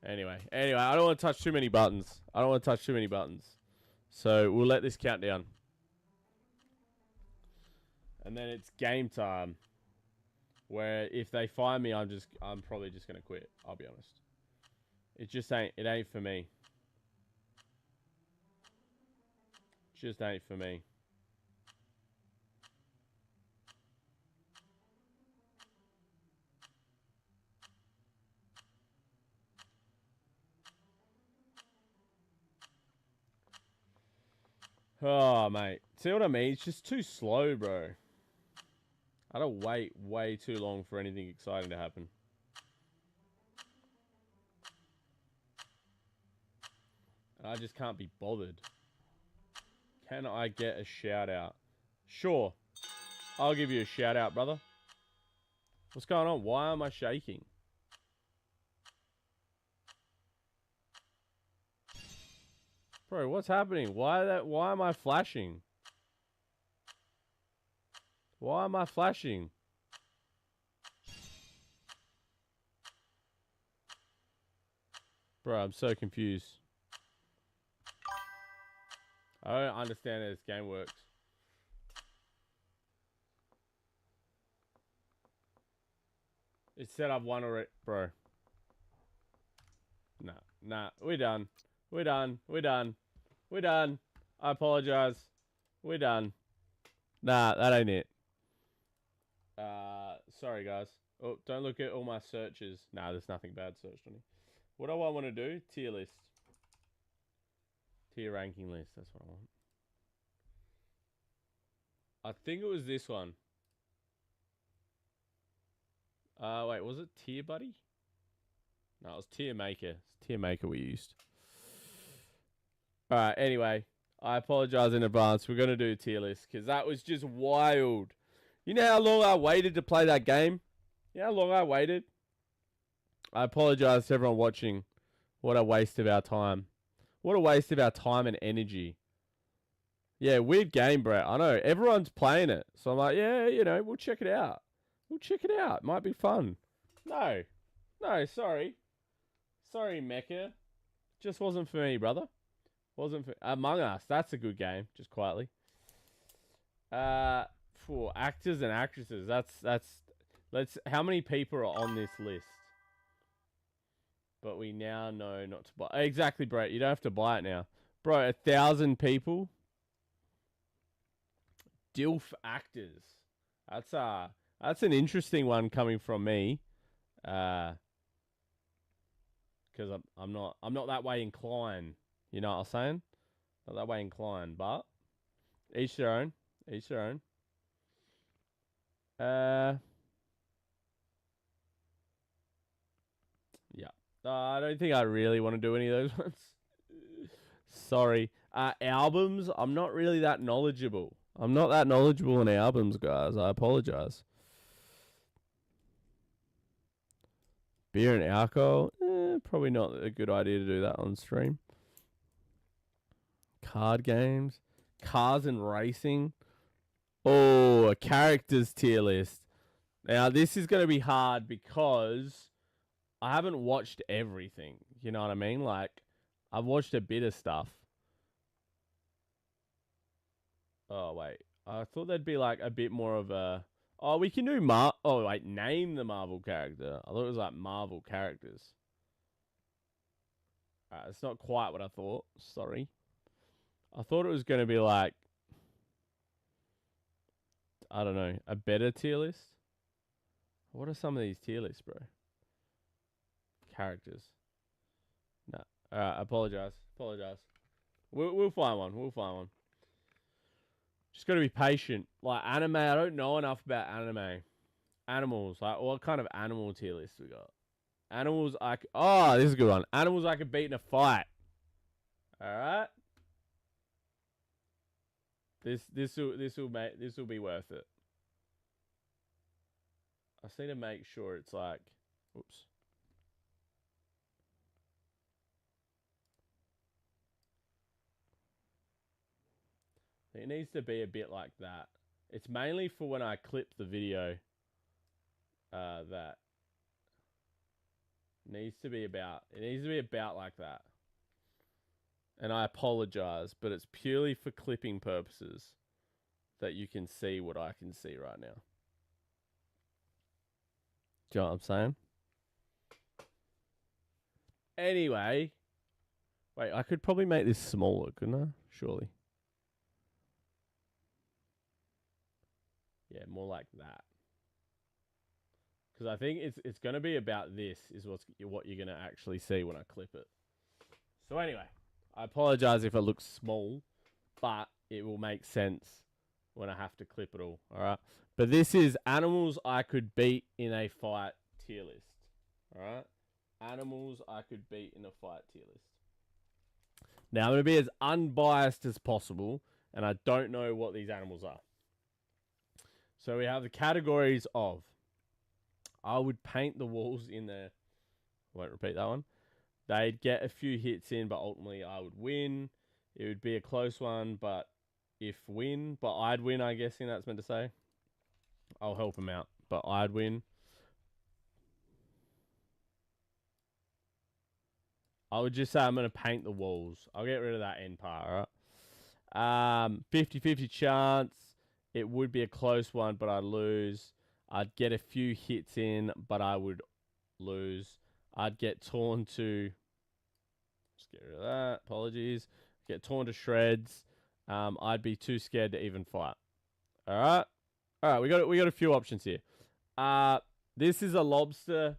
Anyway, I don't want to touch too many buttons. So we'll let this count down. And then it's game time. Where if they find me, I'm probably just gonna quit. I'll be honest. It ain't for me. Just ain't for me. Oh, mate. See what I mean? It's just too slow, bro. I don't wait way too long for anything exciting to happen. I just can't be bothered. Can I get a shout out? Sure. I'll give you a shout out, brother. What's going on? Why am I shaking? Bro, what's happening? Why am I flashing? Why am I flashing? Bro, I'm so confused. I don't understand how this game works. It said I've won already. Bro. Nah. We're done. I apologize. We're done. Nah, that ain't it. Sorry, guys. Oh, don't look at all my searches. Nah, there's nothing bad searched on it. What do I want to do? Tier list. Tier ranking list. That's what I want. I think it was this one. Wait, was it Tier Buddy? No, it was Tier Maker. It's Tier Maker we used. Alright, anyway. I apologize in advance. We're going to do a tier list because that was just wild. You know how long I waited to play that game? You know how long I waited? I apologize to everyone watching. What a waste of our time. What a waste of our time and energy. Yeah, weird game, bro. I know. Everyone's playing it. So I'm like, yeah, you know, we'll check it out. Might be fun. No, sorry. Sorry, Mecca. Just wasn't for me, brother. Wasn't for Among Us. That's a good game. Just quietly. For actors and actresses, let's. How many people are on this list? But we now know not to buy. Exactly, bro. You don't have to buy it now, bro. 1,000 people. DILF actors. That's an interesting one coming from me. Because I'm not that way inclined. You know what I'm saying? Not that way inclined, but each their own. Each their own. Yeah. I don't think I really want to do any of those ones. Sorry. Albums, I'm not really that knowledgeable. I'm not that knowledgeable in albums, guys. I apologize. Beer and alcohol, probably not a good idea to do that on stream. Card games, cars and racing. Oh, a characters tier list. Now, this is going to be hard because I haven't watched everything. You know what I mean? Like, I've watched a bit of stuff. Oh, wait. I thought there'd be like a bit more of a... Oh, we can do Oh, wait, name the Marvel character. I thought it was like Marvel characters. It's not quite what I thought. Sorry. I thought it was going to be like... I don't know. A better tier list? What are some of these tier lists, bro? Characters. No. Alright, apologize. We'll find one. We'll find one. Just got to be patient. Like anime, I don't know enough about anime. Animals, like what kind of animal tier list we got? Animals I oh, this is a good one. Animals I could beat in a fight. All right. This will be worth it. I just need to make sure it's like, oops. It needs to be a bit like that. It's mainly for when I clip the video. That needs to be about. It needs to be about like that. And I apologize, but it's purely for clipping purposes that you can see what I can see right now. Do you know what I'm saying? Anyway, wait, I could probably make this smaller, couldn't I? Surely. Yeah, more like that. Because I think it's going to be about this is what you're going to actually see when I clip it. So anyway, I apologize if it looks small, but it will make sense when I have to clip it all. All right. But this is animals I could beat in a fight tier list. All right. Animals I could beat in a fight tier list. Now I'm going to be as unbiased as possible, and I don't know what these animals are. So we have the categories of I would paint the walls in there. I won't repeat that one. They'd get a few hits in, but ultimately I would win. It would be a close one, but I'd win, I guessing that's meant to say. I'll help him out, but I'd win. I would just say I'm going to paint the walls. I'll get rid of that end part, all right? 50-50 chance. It would be a close one, but I'd lose. I'd get a few hits in, but I would lose. I'd get torn to... Just get rid of that. Apologies. Get torn to shreds. I'd be too scared to even fight. All right? All right, we got a few options here. This is a lobster,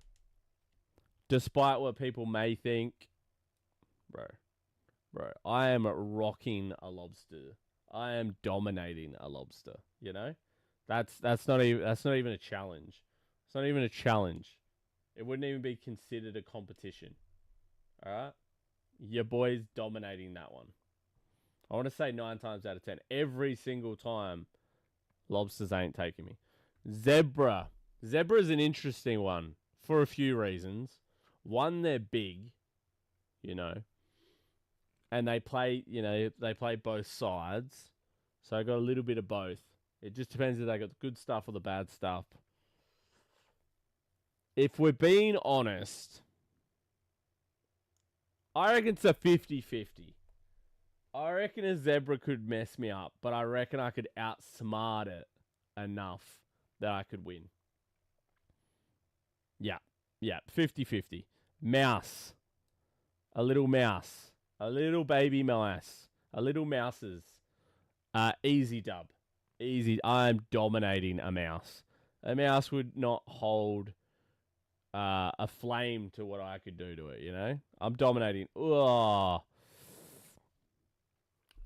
despite what people may think. Bro, I am rocking a lobster. I am dominating a lobster, you know? That's not even a challenge. It's not even a challenge. It wouldn't even be considered a competition. All right? Your boy's dominating that one. I want to say 9 times out of 10. Every single time, lobsters ain't taking me. Zebra. Zebra is an interesting one for a few reasons. One, they're big, you know. And they play both sides. So I got a little bit of both. It just depends if they got the good stuff or the bad stuff. If we're being honest, I reckon it's a 50-50. I reckon a zebra could mess me up, but I reckon I could outsmart it enough that I could win. Yeah. Yeah. 50-50. Mouse. A little mouse. A little baby mouse. A little mouses. Easy dub. Easy. I'm dominating a mouse. A mouse would not hold a flame to what I could do to it, you know? I'm dominating. Ugh.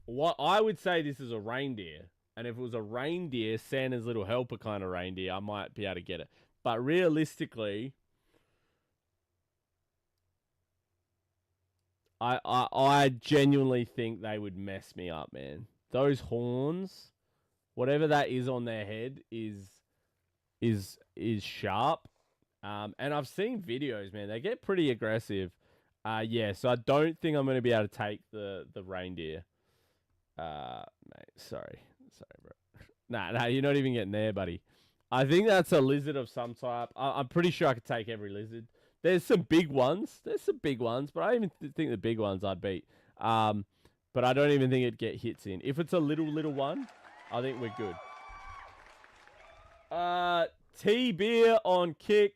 What I would say, this is a reindeer. And if it was a reindeer, Santa's little helper kind of reindeer, I might be able to get it. But realistically, I genuinely think they would mess me up, man. Those horns, whatever that is on their head, is sharp. And I've seen videos, man. They get pretty aggressive. Yeah. So I don't think I'm going to be able to take the reindeer. Mate, sorry, bro. Nah, you're not even getting there, buddy. I think that's a lizard of some type. I'm pretty sure I could take every lizard. There's some big ones. But I even think the big ones I'd beat. But I don't even think it'd get hits in. If it's a little one, I think we're good. T-Beer on Kick.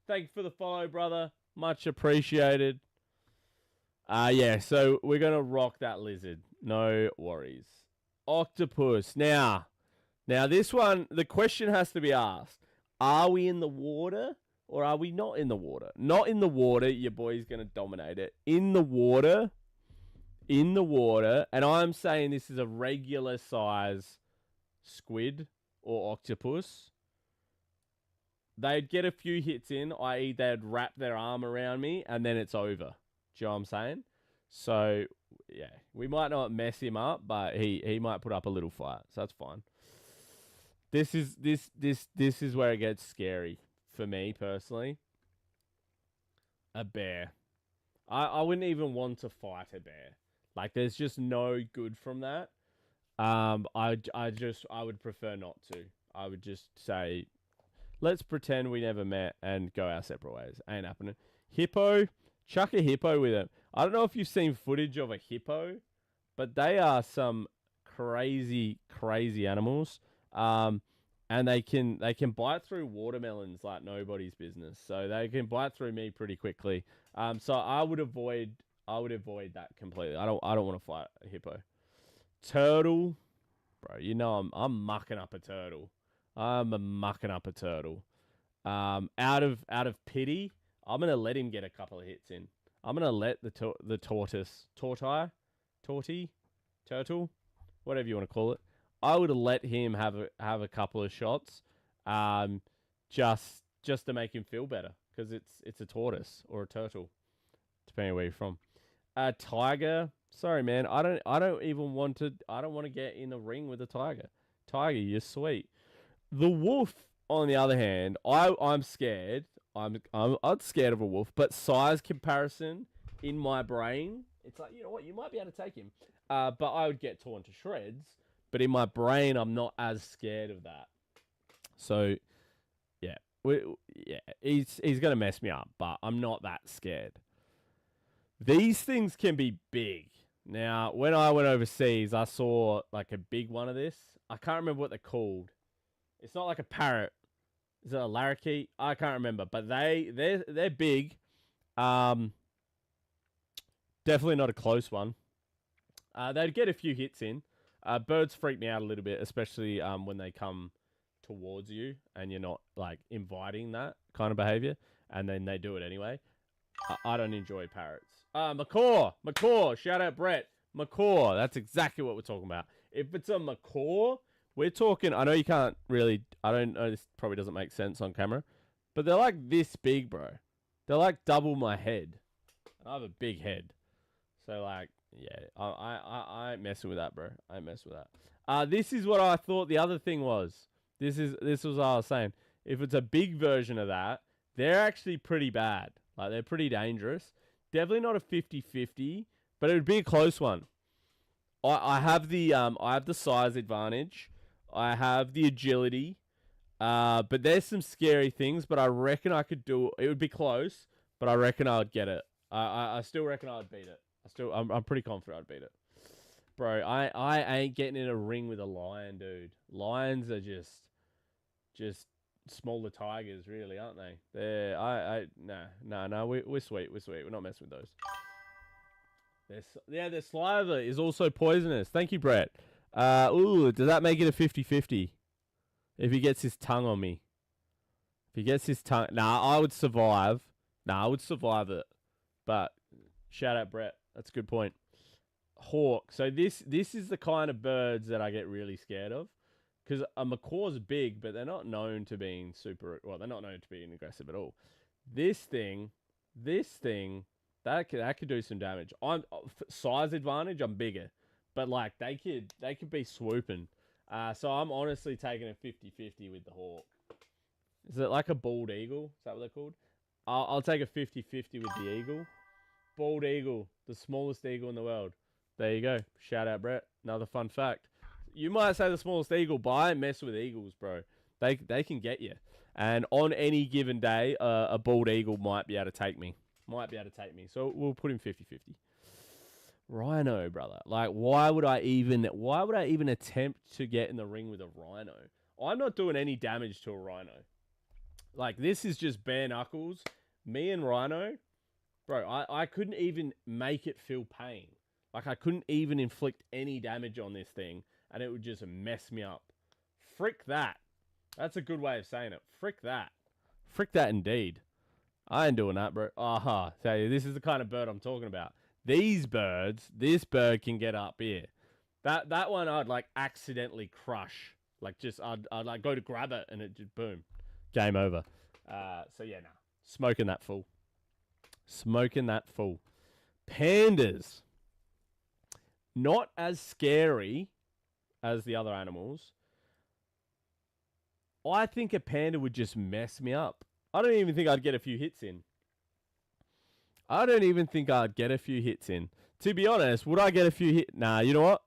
Thank you for the follow, brother. Much appreciated. Yeah, so we're going to rock that lizard. No worries. Octopus. Now this one, the question has to be asked. Are we in the water or are we not in the water? Not in the water, your boy's going to dominate it. In the water, and I'm saying this is a regular size squid or octopus. They'd get a few hits in, i.e. they'd wrap their arm around me, and then it's over. Do you know what I'm saying? So, yeah, we might not mess him up, but he might put up a little fight, so that's fine. This is where it gets scary for me personally. A bear. I wouldn't even want to fight a bear. Like, there's just no good from that. I would prefer not to. I would just say, let's pretend we never met and go our separate ways. Ain't happening. Hippo, chuck a hippo with it. I don't know if you've seen footage of a hippo, but they are some crazy animals. And they can bite through watermelons like nobody's business. So they can bite through me pretty quickly. So I would avoid that completely. I don't want to fight a hippo. Turtle, bro. You know I'm mucking up a turtle. I'm mucking up a turtle. Out of pity, I'm gonna let him get a couple of hits in. I'm gonna let the turtle, whatever you want to call it. I would let him have a couple of shots, just to make him feel better, because it's a tortoise or a turtle, depending on where you're from. A tiger, sorry man, I don't want to get in the ring with a tiger. Tiger, you're sweet. The wolf, on the other hand, I'm scared. I'm scared of a wolf, but size comparison in my brain, it's like, you know what, you might be able to take him, but I would get torn to shreds. But in my brain, I'm not as scared of that. So, yeah, he's gonna mess me up, but I'm not that scared. These things can be big. Now, when I went overseas, I saw like a big one of this. I can't remember what they're called. It's not like a parrot. Is it a lorikeet? I can't remember, but they're big. Definitely not a close one. They'd get a few hits in. Birds freak me out a little bit, especially when they come towards you and you're not like inviting that kind of behavior, and then they do it anyway. I don't enjoy parrots. Macaw, shout out Brett. Macaw, that's exactly what we're talking about. If it's a macaw, we're talking, I know you can't really, I don't know, this probably doesn't make sense on camera, but they're like this big, bro. They're like double my head. I have a big head. So like, yeah, I ain't messing with that, bro. I ain't messing with that. This is what I thought the other thing was. This was what I was saying. If it's a big version of that, they're actually pretty bad. Like, they're pretty dangerous. Definitely not a 50-50, but it would be a close one. I have the size advantage. I have the agility. But there's some scary things, but I reckon I could do it. It would be close, but I reckon I would get it. I still reckon I would beat it. I'm pretty confident I'd beat it. bro, I ain't getting in a ring with a lion, dude. Lions are just smaller tigers, really, aren't they? We're sweet. We're not messing with those. Their saliva is also poisonous. Thank you, Brett. Does that make it a 50-50? If he gets his tongue on me. If he gets his tongue... I would survive. I would survive it. But, shout out, Brett. That's a good point. Hawk. So this is the kind of birds that I get really scared of. Because a macaw's big, but they're not known to being super... Well, they're not known to being aggressive at all. This thing, that could do some damage. Size advantage, I'm bigger. But, like, they could be swooping. So I'm honestly taking a 50-50 with the hawk. Is it like a bald eagle? Is that what they're called? I'll take a 50-50 with the eagle. Bald eagle, the smallest eagle in the world. There you go. Shout out, Brett. Another fun fact. You might say the smallest eagle, but I mess with eagles, bro. They can get you. And on any given day, a bald eagle might be able to take me. So we'll put him 50-50. Rhino, brother. Like, why would I even attempt to get in the ring with a rhino? I'm not doing any damage to a rhino. Like, this is just bare knuckles. Me and Rhino, bro, I couldn't even make it feel pain. Like, I couldn't even inflict any damage on this thing, and it would just mess me up. Frick that. That's a good way of saying it. Frick that. Frick that indeed. I ain't doing that, bro. Aha. So this is the kind of bird I'm talking about. These birds, this bird can get up here. That one I'd like accidentally crush. Like just I'd like go to grab it and it just boom. Game over. So yeah, nah. Smoking that full. Pandas. Not as scary as the other animals. I think a panda would just mess me up. I don't even think I'd get a few hits in. To be honest, would I get a few hits? Nah, you know what?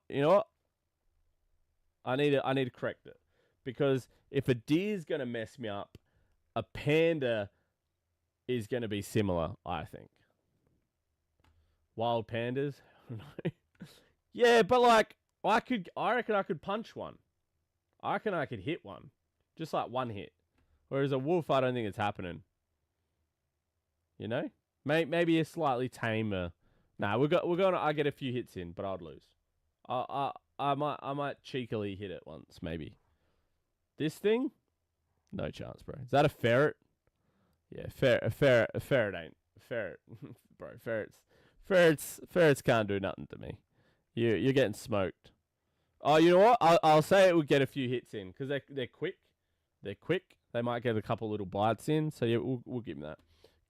I need to correct it. Because if a deer's going to mess me up, a panda is going to be similar, I think. Wild pandas? Yeah, but like, I reckon I could punch one. I reckon I could hit one. Just like one hit. Whereas a wolf, I don't think it's happening. You know? Maybe a slightly tamer. Nah, I get a few hits in, but I'd lose. I might cheekily hit it once, maybe. This thing? No chance, bro. Is that a ferret? Yeah, a ferret ain't. Ferret. Bro, ferrets can't do nothing to me. You're getting smoked. Oh, you know what? I'll say it would get a few hits in, because they're quick. They might get a couple little bites in, so yeah, we'll give them that.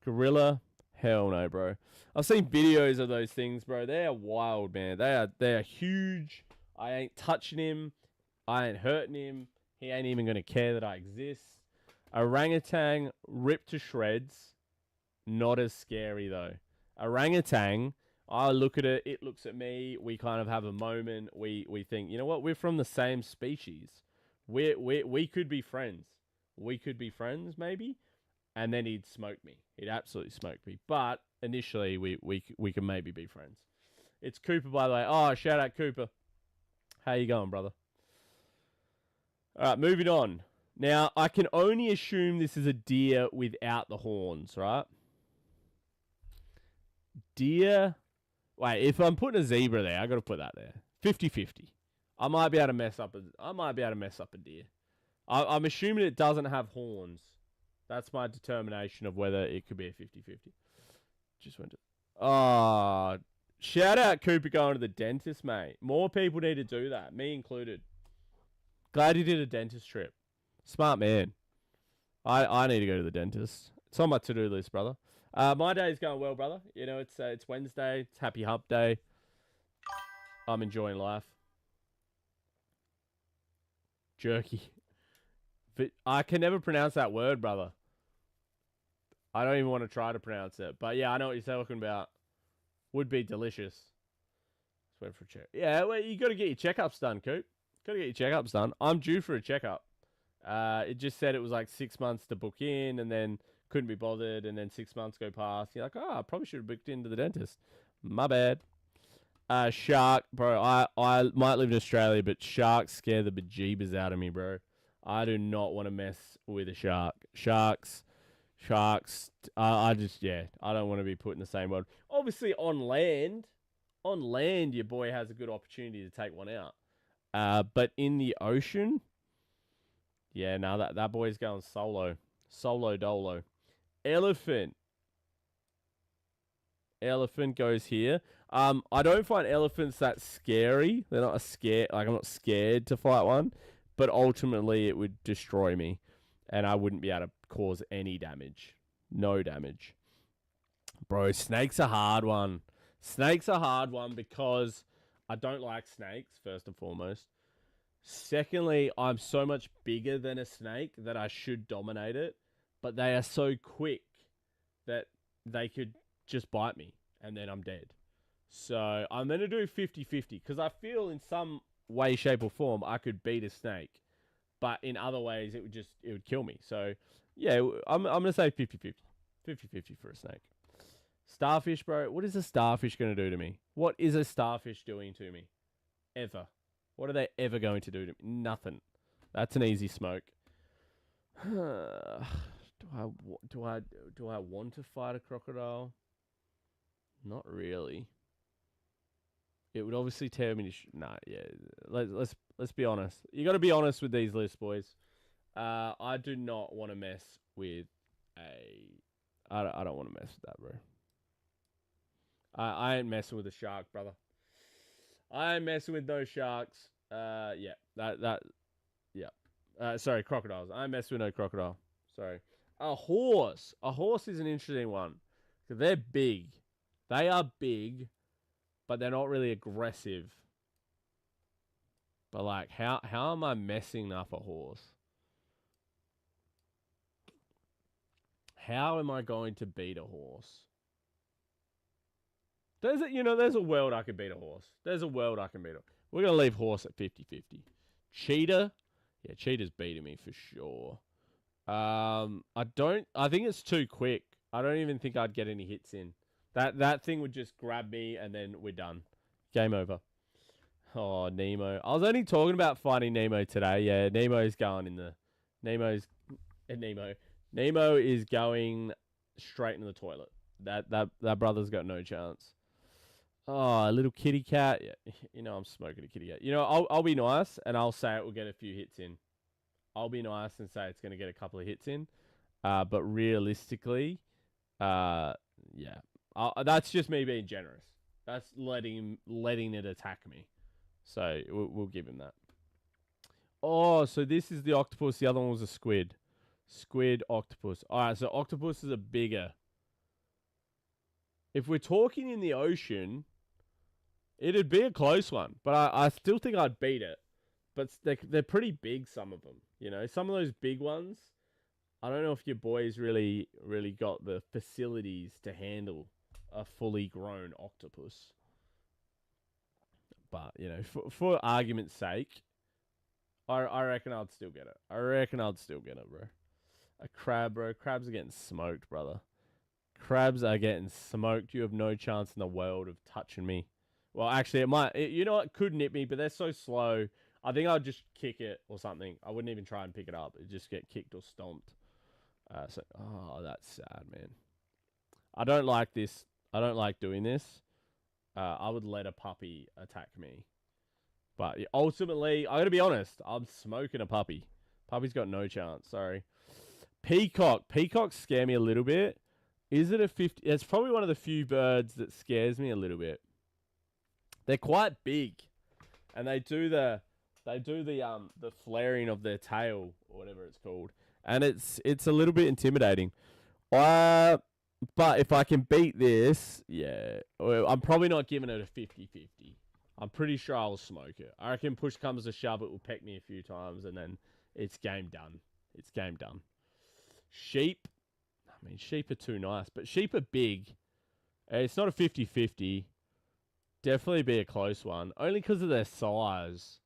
Gorilla, hell no, bro. I've seen videos of those things, bro. They are wild, man. They are huge. I ain't touching him. I ain't hurting him. He ain't even gonna care that I exist. Orangutan, ripped to shreds. Not as scary though. Orangutan, I look at it. It looks at me. We kind of have a moment. We think, you know what? We're from the same species. We could be friends. Maybe. And then he'd smoke me. He'd absolutely smoke me. But initially, we can maybe be friends. It's Cooper, by the way. Oh, shout out Cooper. How you going, brother? All right, moving on. Now, I can only assume this is a deer without the horns, right? Deer. Wait, if I'm putting a zebra there, I got to put that there. 50-50. I might be able to mess up a deer. I'm assuming it doesn't have horns. That's my determination of whether it could be a 50-50. Just went to... shout out Cooper going to the dentist, mate. More people need to do that, me included. Glad he did a dentist trip. Smart man. I need to go to the dentist. It's on my to-do list, brother. My day's going well, brother. You know, it's Wednesday. It's Happy Hump Day. I'm enjoying life. Jerky. But I can never pronounce that word, brother. I don't even want to try to pronounce it. But yeah, I know what you're talking about. Would be delicious. Let's wait for a check. Yeah, well, you got to get your checkups done, Coop. Got to get your checkups done. I'm due for a checkup. It just said it was like 6 months to book in, and then couldn't be bothered, and then 6 months go past. You're like, I probably should have booked into the dentist. My bad. Shark, bro. I might live in Australia, but sharks scare the bejeebers out of me, bro. I do not want to mess with a shark. Sharks. I just, yeah, I don't want to be put in the same world. Obviously, on land, your boy has a good opportunity to take one out. But in the ocean, yeah, no, that boy's going solo dolo. Elephant goes here. I don't find elephants that scary. They're not I'm not scared to fight one, but ultimately it would destroy me, and I wouldn't be able to cause any damage. No damage. Bro, snake's a hard one. Snake's a hard one because I don't like snakes, first and foremost. Secondly, I'm so much bigger than a snake that I should dominate it, but they are so quick that they could just bite me and then I'm dead. So I'm going to do 50-50 because I feel in some way, shape, or form I could beat a snake, but in other ways it would kill me. So yeah, I'm going to say 50-50. 50-50 for a snake. Starfish, bro. What is a starfish going to do to me? What is a starfish doing to me? Ever. What are they ever going to do to me? Nothing. That's an easy smoke. Do I want to fight a crocodile? Not really. It would obviously tear me to nah, yeah. Let's be honest. You got to be honest with these lists, boys. I do not want to mess with I don't want to mess with that, bro. I ain't messing with a shark, brother. I ain't messing with no sharks. Yeah. Yeah. Sorry, crocodiles. I ain't messing with no crocodile. Sorry. A horse. A horse is an interesting one. Because they're big. They are big, but they're not really aggressive. But like, how am I messing up a horse? How am I going to beat a horse? There's a world I could beat a horse. There's a world I can beat it. We're going to leave horse at 50-50. Cheetah? Yeah, cheetah's beating me for sure. I think it's too quick. I don't even think I'd get any hits in. That thing would just grab me and then we're done. Game over. Oh, Nemo. I was only talking about fighting Nemo today. Yeah, Nemo. Nemo is going straight into the toilet. That brother's got no chance. Oh, a little kitty cat. Yeah, I'm smoking a kitty cat. I'll be nice and I'll say it will get a few hits in. I'll be nice and say it's going to get a couple of hits in. But realistically, yeah, that's just me being generous. That's letting it attack me. So we'll give him that. Oh, so this is the octopus. The other one was a squid. Squid, octopus. All right, so octopuses are bigger. If we're talking in the ocean, it'd be a close one. But I still think I'd beat it. But they're pretty big, some of them. Some of those big ones, I don't know if your boys really got the facilities to handle a fully grown octopus. But, for argument's sake, I reckon I'd still get it. Bro. A crab, bro. Crabs are getting smoked, brother. Crabs are getting smoked. You have no chance in the world of touching me. Well, actually, it could nip me, but they're so slow. I think I'd just kick it or something. I wouldn't even try and pick it up. It'd just get kicked or stomped. That's sad, man. I don't like this. I don't like doing this. I would let a puppy attack me. But ultimately, I gotta be honest. I'm smoking a puppy. Puppy's got no chance. Sorry. Peacock. Peacocks scare me a little bit. Is it a 50? It's probably one of the few birds that scares me a little bit. They're quite big, and they do the flaring of their tail or whatever it's called, and it's a little bit intimidating. But if I can beat this, yeah, I'm probably not giving it a 50-50. I'm pretty sure I'll smoke it. I reckon push comes to shove, it will peck me a few times, and then it's game done. It's game done. Sheep. I mean, sheep are too nice, but sheep are big. It's not a 50-50. Definitely be a close one, only because of their size.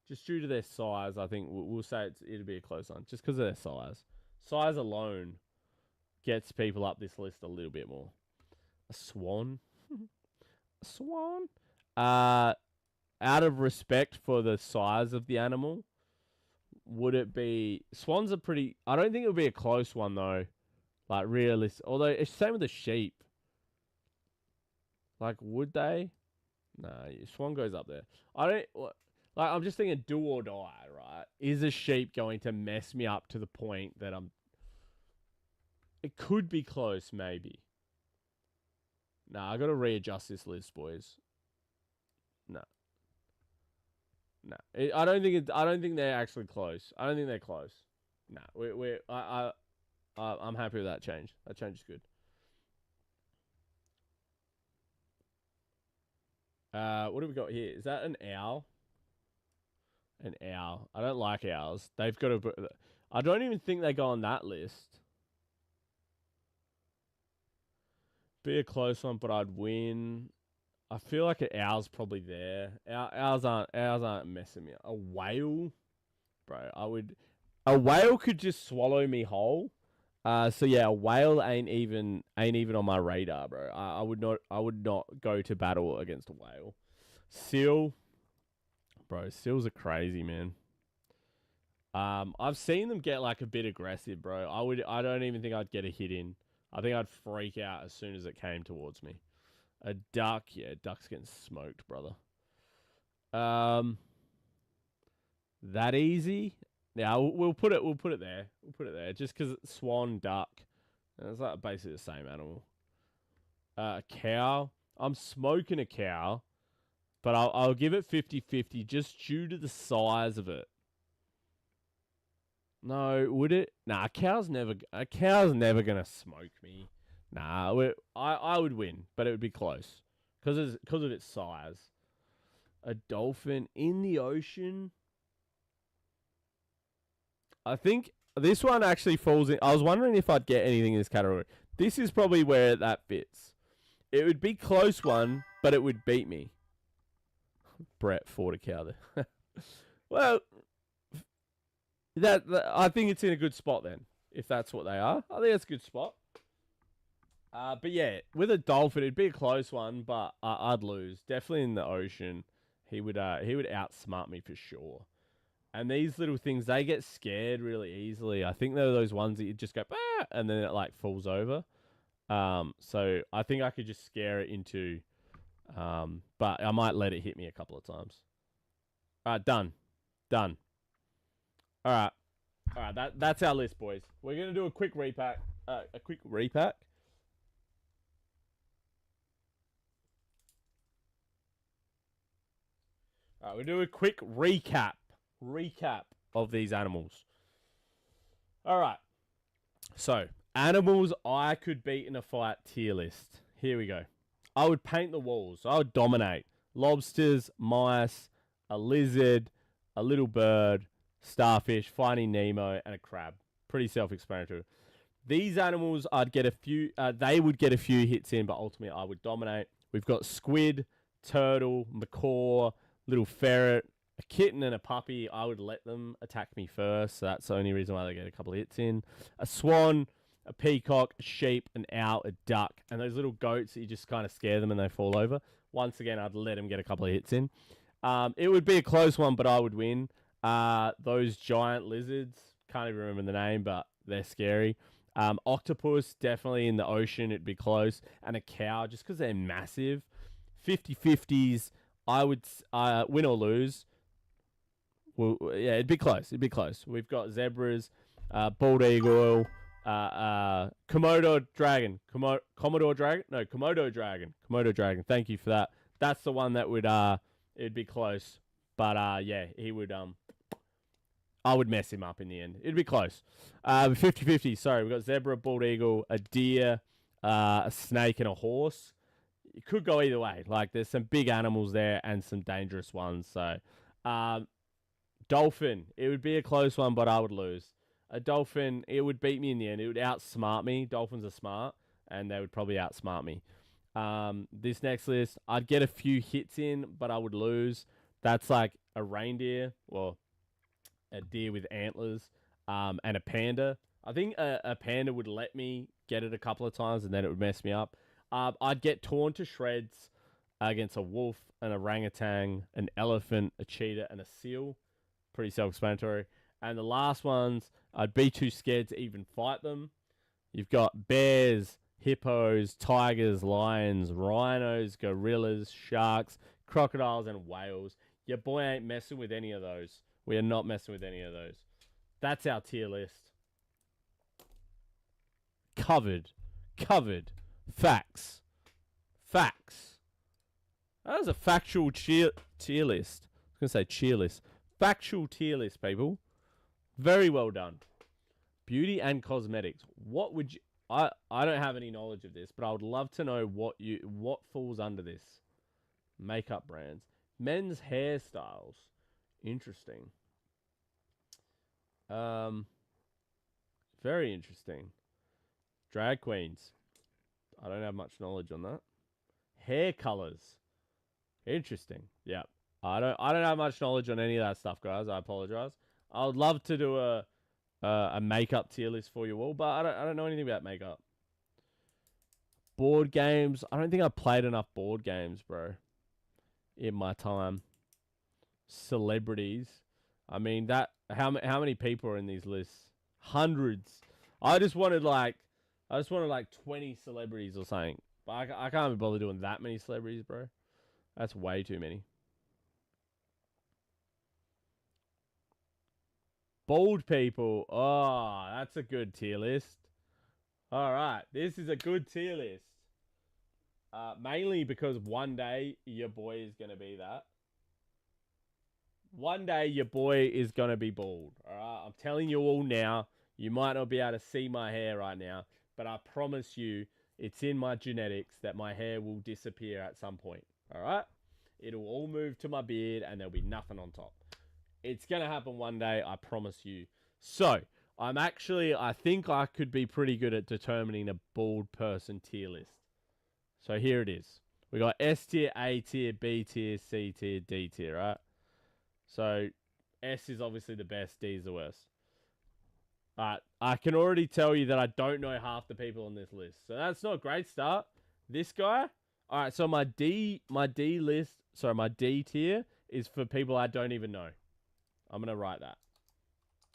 Just due to their size, I think we'll say it'll be a close one, just because of their size. Size alone gets people up this list a little bit more. A swan? A swan? out of respect for the size of the animal, would it be... Swans are pretty... I don't think it would be a close one, though. Like, realistic. Although, it's the same with the sheep. Like, would they? Nah, swan goes up there. I don't... Like, I'm just thinking do or die, right? Is a sheep going to mess me up to the point that I'm... It could be close, maybe. Nah, I got to readjust this list, boys. No. No. I don't think they're actually close. I don't think they're close. No. I'm happy with that change. That change is good. What do we got here? Is that an owl? An owl. I don't like owls. They've got to... I don't even think they go on that list. Be a close one, but I'd win. I feel like an owl's probably there. Owls aren't messing me up. A whale? Bro, a whale could just swallow me whole. So yeah, a whale ain't even on my radar, bro. I would not go to battle against a whale. Seal, bro, seals are crazy, man. I've seen them get like a bit aggressive, bro. I don't even think I'd get a hit in. I think I'd freak out as soon as it came towards me. A duck, yeah, duck's getting smoked, brother. That easy? Yeah, we'll put it there. We'll put it there just because it's swan, duck. It's like basically the same animal. A cow. I'm smoking a cow, but I'll give it 50-50 just due to the size of it. No, would it? Nah, a cow's never gonna smoke me. Nah, I would win, but it would be close because of its size. A dolphin in the ocean. I think this one actually falls in. I was wondering if I'd get anything in this category. This is probably where that fits. It would be close one, but it would beat me. Brett fought a cow there. Well, that I think it's in a good spot then. If that's what they are, I think it's a good spot. But yeah, with a dolphin, it'd be a close one, but I'd lose. Definitely in the ocean, he would outsmart me for sure. And these little things, they get scared really easily. I think they're those ones that you just go, ah, and then it like falls over. So I think I could just scare it into, but I might let it hit me a couple of times. All right, done. All right. That's our list, boys. We're gonna do a quick repack. All right, we'll do a quick recap of these animals. All right. So, animals I could beat in a fight tier list. Here we go. I would paint the walls. I would dominate. Lobsters, mice, a lizard, a little bird, starfish, Finding Nemo, and a crab. Pretty self-explanatory. These animals, I'd get a few. They would get a few hits in, but ultimately I would dominate. We've got squid, turtle, macaw, little ferret, a kitten, and a puppy. I would let them attack me first. So that's the only reason why they get a couple of hits in. A swan, a peacock, a sheep, an owl, a duck, and those little goats that you just kind of scare them and they fall over. Once again, I'd let them get a couple of hits in. It would be a close one, but I would win. Those giant lizards, can't even remember the name, but they're scary. Octopus, definitely in the ocean, it'd be close. And a cow, just because they're massive. 50-50s, I would win or lose. Well, yeah, it'd be close. We've got zebras, bald eagle, Komodo dragon. Komodo dragon. Thank you for that. That's the one that would it'd be close. But yeah, he would I would mess him up in the end. It'd be close. 50-50. Sorry, we've got zebra, bald eagle, a deer, a snake, and a horse. It could go either way. Like, there's some big animals there and some dangerous ones. So, dolphin. It would be a close one, but I would lose. A dolphin, it would beat me in the end. It would outsmart me. Dolphins are smart, and they would probably outsmart me. This next list, I'd get a few hits in, but I would lose. That's like a reindeer, well, a deer with antlers, and a panda. I think a panda would let me get it a couple of times, and then it would mess me up. I'd get torn to shreds against a wolf, an orangutan, an elephant, a cheetah, and a seal. Pretty self-explanatory. And the last ones, I'd be too scared to even fight them. You've got bears, hippos, tigers, lions, rhinos, gorillas, sharks, crocodiles, and whales. Your boy ain't messing with any of those. We are not messing with any of those. That's our tier list. Covered. Facts. That was a factual tier list. I was going to say cheer list. Factual tier list, people. Very well done. Beauty and cosmetics. What would you... I don't have any knowledge of this, but I would love to know what falls under this. Makeup brands. Men's hairstyles. Interesting. Very interesting. Drag queens. I don't have much knowledge on that. Hair colors. Interesting. Yeah. I don't have much knowledge on any of that stuff, guys. I apologize. I would love to do a makeup tier list for you all, but I don't know anything about makeup. Board games. I don't think I've played enough board games, bro, in my time. Celebrities. I mean, that how many people are in these lists? Hundreds. I just wanted like 20 celebrities or something. But I can't be bothered doing that many celebrities, bro. That's way too many. Bald people. Oh, that's a good tier list. All right. This is a good tier list. Mainly because one day your boy is going to be that. One day your boy is going to be bald. All right. I'm telling you all now. You might not be able to see my hair right now, but I promise you it's in my genetics that my hair will disappear at some point. All right. It'll all move to my beard and there'll be nothing on top. It's going to happen one day, I promise you. So, I think I could be pretty good at determining a bald person tier list. So here it is. We got S tier, A tier, B tier, C tier, D tier, right? So, S is obviously the best, D is the worst. Alright, I can already tell you that I don't know half the people on this list. So that's not a great start. This guy. Alright, so my D tier is for people I don't even know. I'm going to write that.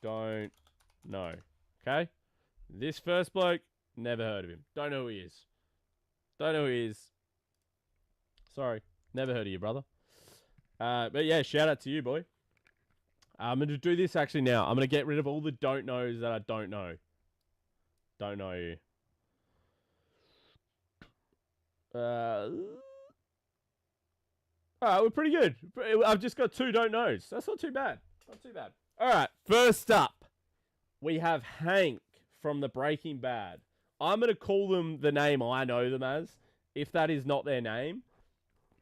Don't know. Okay? This first bloke, never heard of him. Don't know who he is. Don't know who he is. Sorry. Never heard of you, brother. But yeah, shout out to you, boy. I'm going to do this actually now. I'm going to get rid of all the don't knows that I don't know. Don't know you. Alright, we're pretty good. I've just got 2 don't knows. That's not too bad. Not too bad. Alright, first up, we have Hank from the Breaking Bad. I'm going to call them the name I know them as. If that is not their name,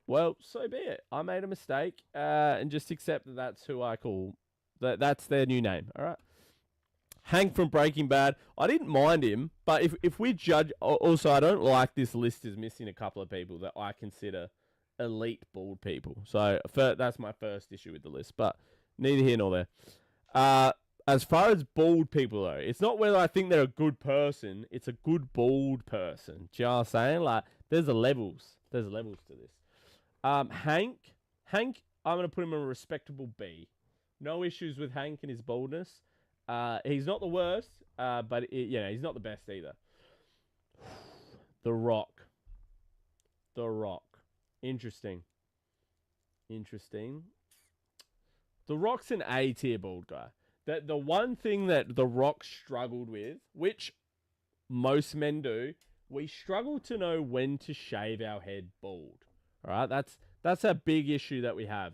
well, so be it. I made a mistake, and just accept that that's who I call. That's their new name. All right. Hank from Breaking Bad. I didn't mind him, but if we judge, also I don't like this list is missing a couple of people that I consider elite bald people. So that's my first issue with the list, but neither here nor there. As far as bald people though, it's not whether I think they're a good person. It's a good bald person. Do you know what I'm saying? Like, there's levels. There's levels to this. Hank, I'm going to put him in a respectable B. No issues with Hank and his baldness. He's not the worst, but he's not the best either. The Rock. Interesting. The Rock's an A tier bald guy. The one thing that The Rock struggled with, which most men do, we struggle to know when to shave our head bald. All right, that's a big issue that we have,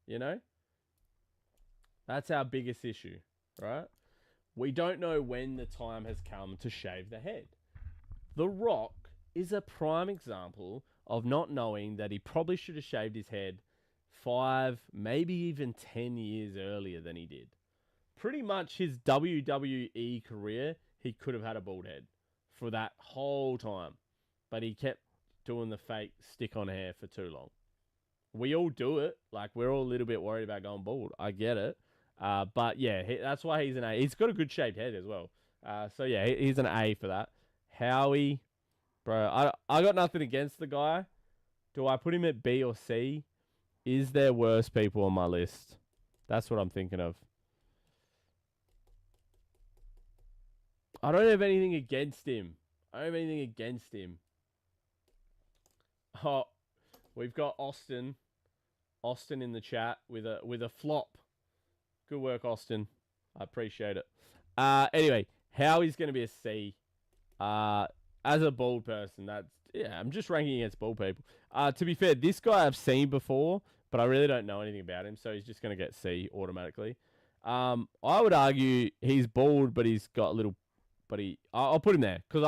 you know? That's our biggest issue, right? We don't know when the time has come to shave the head. The Rock is a prime example of not knowing that he probably should have shaved his head 5, maybe even 10 years earlier than he did. Pretty much his WWE career, he could have had a bald head for that whole time. But he kept doing the fake stick-on hair for too long. We all do it. Like, we're all a little bit worried about going bald. I get it. But, yeah, that's why he's an A. He's got a good shaped head as well. So, yeah, he's an A for that. Howie, bro, I got nothing against the guy. Do I put him at B or C? Is there worse people on my list? That's what I'm thinking of. I don't have anything against him. Oh, we've got Austin in the chat with a flop. Good work, Austin. I appreciate it. Anyway, Howie's going to be a C. As a bald person, I'm just ranking against bald people. To be fair, this guy I've seen before, but I really don't know anything about him, so he's just going to get C automatically. I would argue he's bald, but he's got a little. But I'll put him there because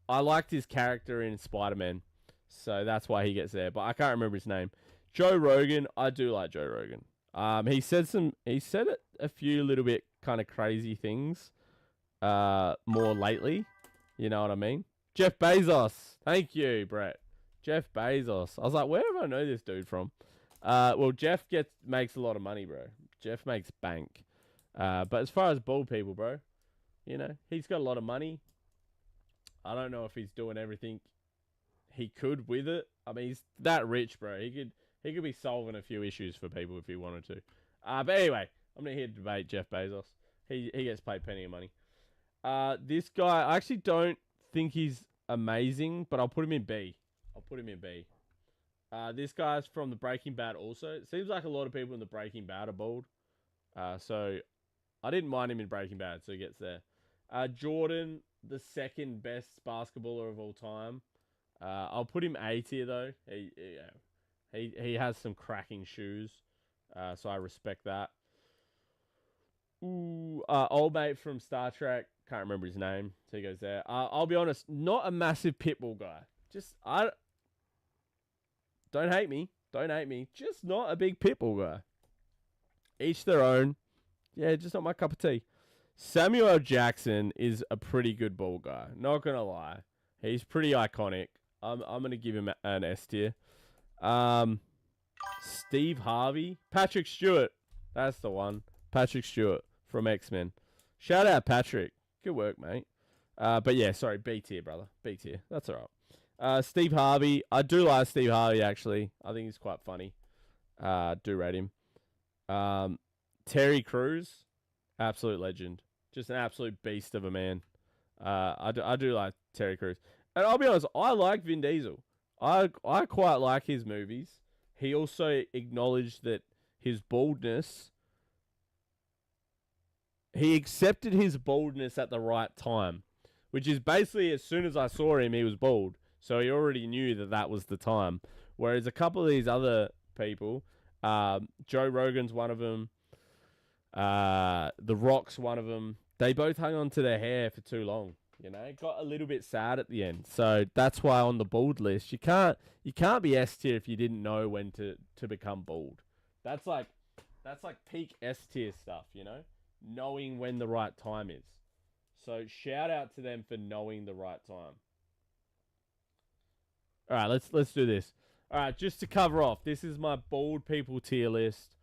I liked his character in Spider-Man, so that's why he gets there. But I can't remember his name. Joe Rogan, I do like Joe Rogan. He said a few little bit kind of crazy things, more lately. You know what I mean? Jeff Bezos. Thank you, Brett. Jeff Bezos. I was like, where do I know this dude from? Well, Jeff makes a lot of money, bro. Jeff makes bank. But as far as bald people, bro, you know, he's got a lot of money. I don't know if he's doing everything he could with it. I mean, he's that rich, bro. He could be solving a few issues for people if he wanted to. But anyway, I'm not here to debate Jeff Bezos. He gets paid plenty of money. This guy, I actually don't think he's amazing, but I'll put him in B. This guy's from the Breaking Bad also. It seems like a lot of people in the Breaking Bad are bald. So I didn't mind him in Breaking Bad, so he gets there. Jordan, the second best basketballer of all time. I'll put him A tier though. He has some cracking shoes, so I respect that. Ooh, old mate from Star Trek. Can't remember his name, so he goes there. I'll be honest, not a massive Pitbull guy. Don't hate me. Just not a big Pitbull guy. Each their own. Yeah, just not my cup of tea. Samuel L. Jackson is a pretty good ball guy. Not gonna lie, he's pretty iconic. I'm gonna give him an S tier. Steve Harvey, Patrick Stewart. That's the one. Patrick Stewart from X-Men. Shout out Patrick. Good work, mate. But yeah, sorry, B tier, brother. B tier. That's all right. Steve Harvey. I do like Steve Harvey, actually. I think he's quite funny. Do rate him. Terry Crews. Absolute legend. Just an absolute beast of a man. I do like Terry Crews. And I'll be honest, I like Vin Diesel. I quite like his movies. He also acknowledged that his baldness... He accepted his baldness at the right time. Which is basically, as soon as I saw him, he was bald. So he already knew that was the time. Whereas a couple of these other people... Joe Rogan's one of them. The Rock's one of them. They both hung on to their hair for too long. You know, it got a little bit sad at the end. So that's why on the bald list, you can't be S tier if you didn't know when to become bald. That's like peak S tier stuff, you know? Knowing when the right time is. So shout out to them for knowing the right time. All right, let's do this. All right, just to cover off, this is my bald people tier list.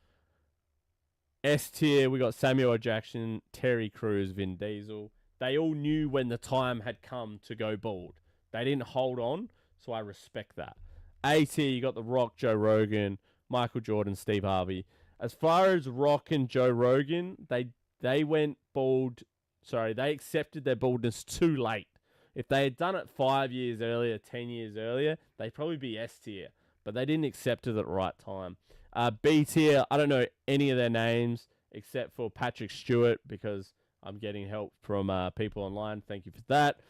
S tier, we got Samuel L. Jackson, Terry Crews, Vin Diesel. They all knew when the time had come to go bald. They didn't hold on, so I respect that. A tier, you got The Rock, Joe Rogan, Michael Jordan, Steve Harvey. As far as Rock and Joe Rogan, they went bald. Sorry, they accepted their baldness too late. If they had done it 5 years earlier, 10 years earlier, they'd probably be S tier. But they didn't accept it at the right time. B tier, I don't know any of their names except for Patrick Stewart because I'm getting help from people online. Thank you for that.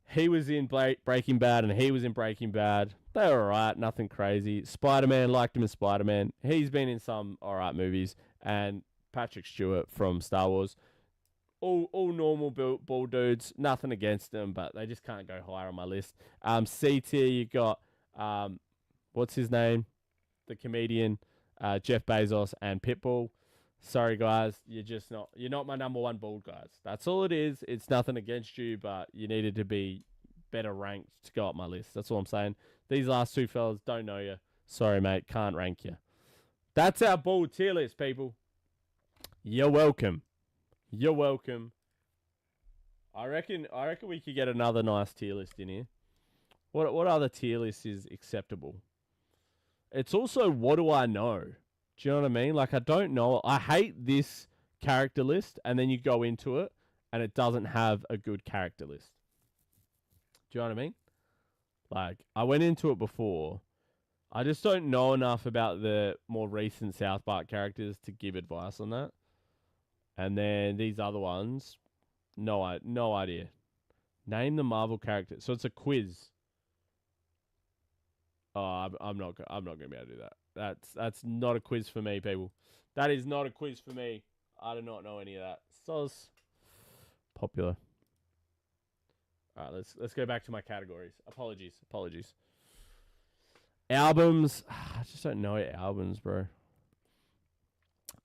He was in Breaking Bad and he was in Breaking Bad. They were alright, nothing crazy. Spider-Man, liked him in Spider-Man. He's been in some alright movies. And Patrick Stewart from Star Wars. All normal bald dudes. Nothing against them, but they just can't go higher on my list. C tier, you got, what's his name? The comedian, Jeff Bezos and Pitbull. Sorry, guys. You're not my number one bald guys. That's all it is. It's nothing against you, but you needed to be better ranked to go up my list. That's all I'm saying. These last two fellas don't know you. Sorry, mate. Can't rank you. That's our bald tier list, people. You're welcome. You're welcome. I reckon we could get another nice tier list in here. What other tier list is acceptable? It's also, what do I know? Do you know what I mean? Like, I don't know. I hate this character list, and then you go into it, and it doesn't have a good character list. Do you know what I mean? Like, I went into it before. I just don't know enough about the more recent South Park characters to give advice on that. And then these other ones, no idea. Name the Marvel character. So it's a quiz. Oh, I'm not going to be able to do that. That's not a quiz for me, people. That is not a quiz for me. I do not know any of that. Soz. Popular. All right, let's go back to my categories. Apologies. Albums. I just don't know albums, bro.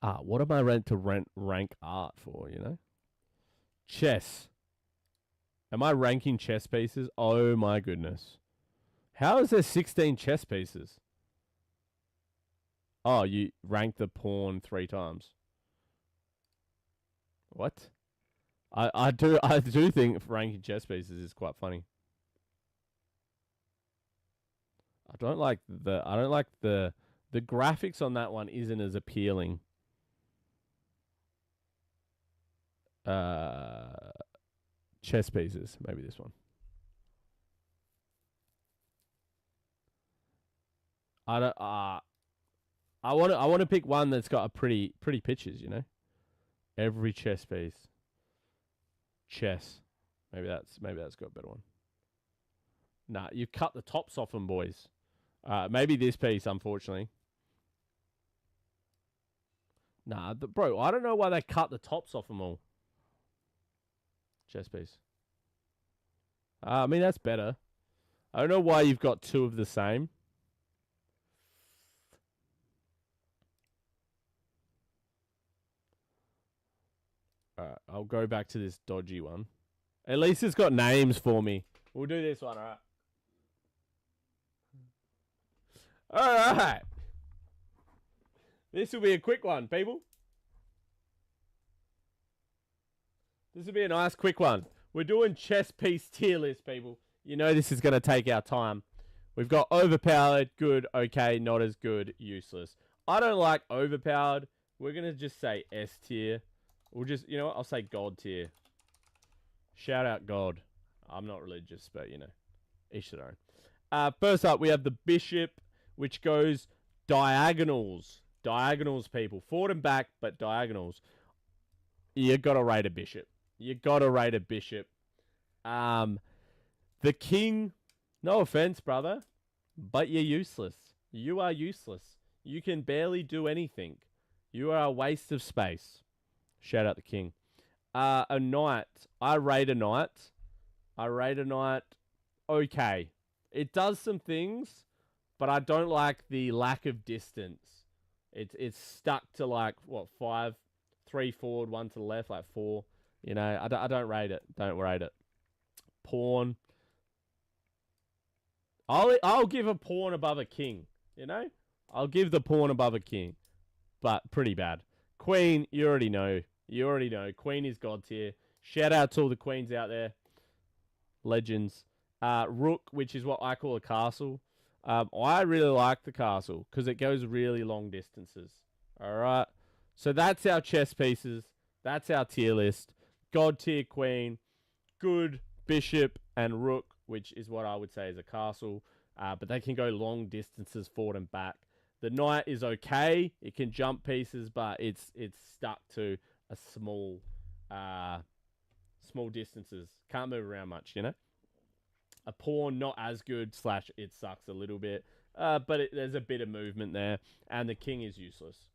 What am I meant to rank art for, you know? Chess. Am I ranking chess pieces? Oh my goodness. How is there 16 chess pieces? Oh, you rank the pawn 3 times. What? I do think ranking chess pieces is quite funny. I don't like the graphics on that one isn't as appealing. Chess pieces, maybe this one. I want to pick one that's got a pretty pictures, you know. Every chess piece. Chess. Maybe that's got a better one. Nah, you cut the tops off them, boys. Maybe this piece, unfortunately. Nah, bro, I don't know why they cut the tops off them all. Chess piece. I mean, that's better. I don't know why you've got 2 of the same. Alright, I'll go back to this dodgy one. At least it's got names for me. We'll do this one, alright? Alright. This will be a quick one, people. This will be a nice quick one. We're doing chess piece tier list, people. You know this is going to take our time. We've got overpowered, good, okay, not as good, useless. I don't like overpowered. We're going to just say S tier. We'll just, you know what? I'll say God tier. Shout out God. I'm not religious, but, you know, each their own. First up, we have the Bishop, which goes diagonals. Diagonals, people. Forward and back, but diagonals. You got to rate a Bishop. You got to rate a Bishop. The King, no offense, brother, but you're useless. You are useless. You can barely do anything. You are a waste of space. Shout out the King. A Knight. I rate a Knight. Okay. It does some things, but I don't like the lack of distance. It's stuck to like, what, 5? 3 forward, 1 to the left, like 4. You know, I don't rate it. Don't rate it. Pawn. I'll give a pawn above a king, you know? I'll give the pawn above a king, but pretty bad. Queen, you already know. Queen is God tier. Shout out to all the queens out there. Legends. Rook, which is what I call a castle. I really like the castle because it goes really long distances. All right. So that's our chess pieces. That's our tier list. God tier queen. Good bishop and rook, which is what I would say is a castle. But they can go long distances forward and back. The knight is okay. It can jump pieces, but it's stuck to a small distances. Can't move around much, you know? A pawn, not as good, / it sucks a little bit. But there's a bit of movement there. And the king is useless.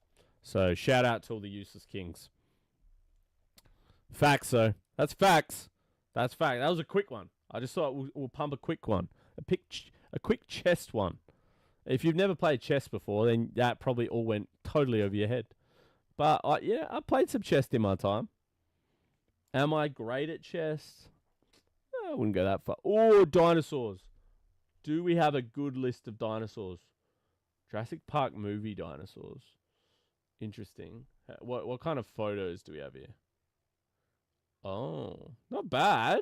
So shout out to all the useless kings. Facts, though. That's facts. That's fact. That was a quick one. I just thought we'll pump a quick one. A quick chess one. If you've never played chess before, then that probably all went totally over your head. But I played some chess in my time. Am I great at chess? I wouldn't go that far. Oh, dinosaurs. Do we have a good list of dinosaurs? Jurassic Park movie dinosaurs. Interesting. What kind of photos do we have here? Oh, not bad.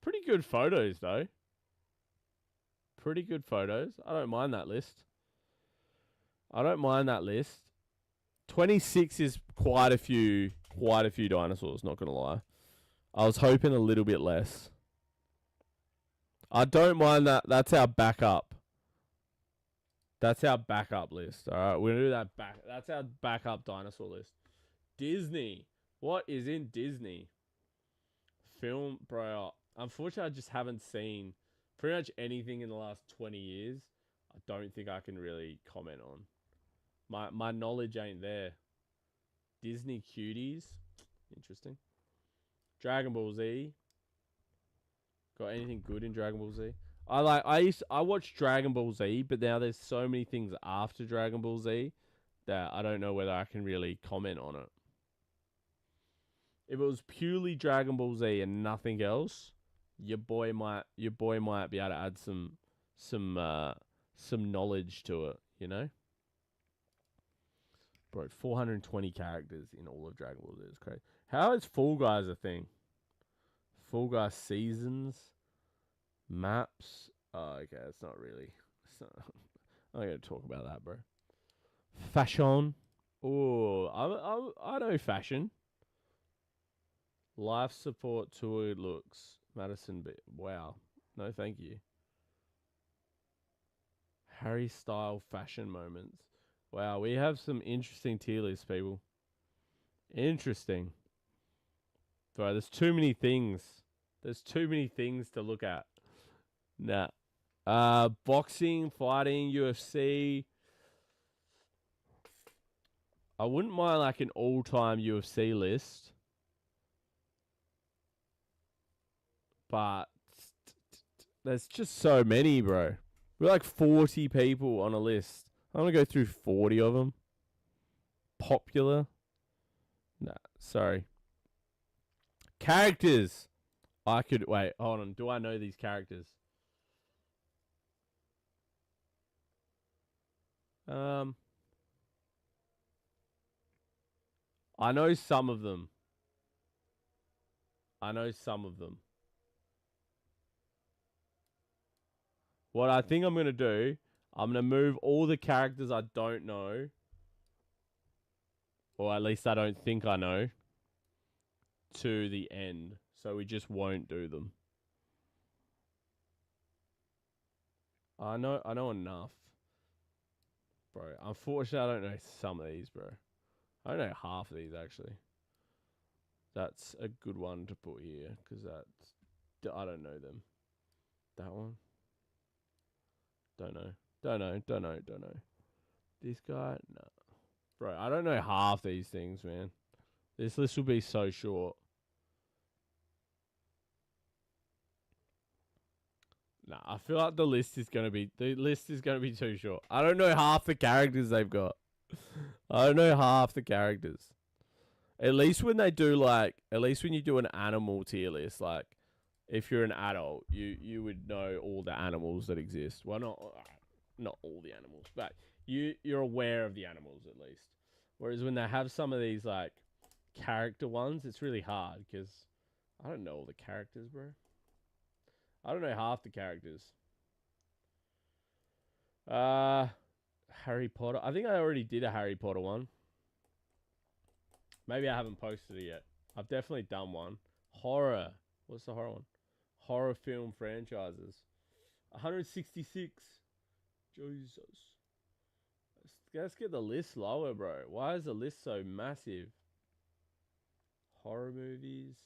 Pretty good photos, though. pretty good photos. I don't mind that list. I don't mind that list. 26 is quite a few dinosaurs, not going to lie. I was hoping a little bit less. I don't mind that. That's our backup. That's our backup list. All right, we're going to do that back. That's our backup dinosaur list. Disney. What is in Disney? Film, bro. Unfortunately, I just haven't seen pretty much anything in the last 20 years. I don't think I can really comment on. My knowledge ain't there. Disney cuties. Interesting. Dragon Ball Z. Got anything good in Dragon Ball Z? I watched Dragon Ball Z, but now there's so many things after Dragon Ball Z that I don't know whether I can really comment on it. If it was purely Dragon Ball Z and nothing else, your boy might be able to add some knowledge to it, you know? Bro, 420 characters in all of Dragon Ball Z is crazy. How is Fall Guys a thing? Fall Guys seasons, maps. Oh, okay, it's not really. I'm gonna talk about that, bro. Fashion. Oh, I know fashion. Life support tour looks. Madison. Wow. No, thank you. Harry style fashion moments. Wow, we have some interesting tier lists, people. Interesting. Bro, there's too many things. There's too many things to look at. Nah. Boxing, fighting, UFC. I wouldn't mind like an all-time UFC list. But there's just so many, bro. We're like 40 people on a list. I'm going to go through 40 of them. Popular. Nah, sorry. Characters. Wait, hold on. Do I know these characters? I know some of them. What I think I'm going to do, I'm going to move all the characters I don't know, or at least I don't think I know, to the end. So we just won't do them. I know enough. Bro, unfortunately, I don't know some of these, bro. I don't know half of these, actually. That's a good one to put here, because I don't know them. That one? Don't know. This guy? No. Bro, I don't know half these things, man. This list will be so short. Nah, I feel like the list is gonna be too short. I don't know half the characters they've got. I don't know half the characters. At least when you do an animal tier list, like if you're an adult, you would know all the animals that exist. Well, not all the animals, but you're aware of the animals at least. Whereas when they have some of these like character ones, it's really hard because I don't know all the characters, bro. I don't know half the characters. Harry Potter. I think I already did a Harry Potter one. Maybe I haven't posted it yet. I've definitely done one. Horror. What's the horror one? Horror film franchises. 166. Jesus. Let's get the list lower, bro. Why is the list so massive? Horror movies.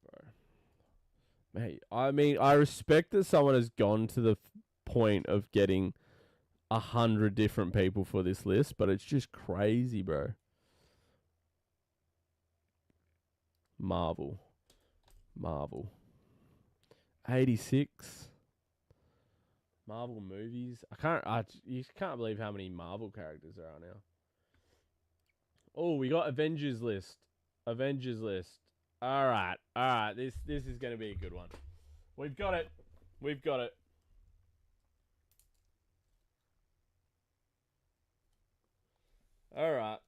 Bro. Mate, I mean, I respect that someone has gone to the point of getting 100 different people for this list, but it's just crazy, bro. Marvel. 86. Marvel movies. You can't believe how many Marvel characters there are now. Oh, we got Avengers list. All right. This is going to be a good one. We've got it. All right.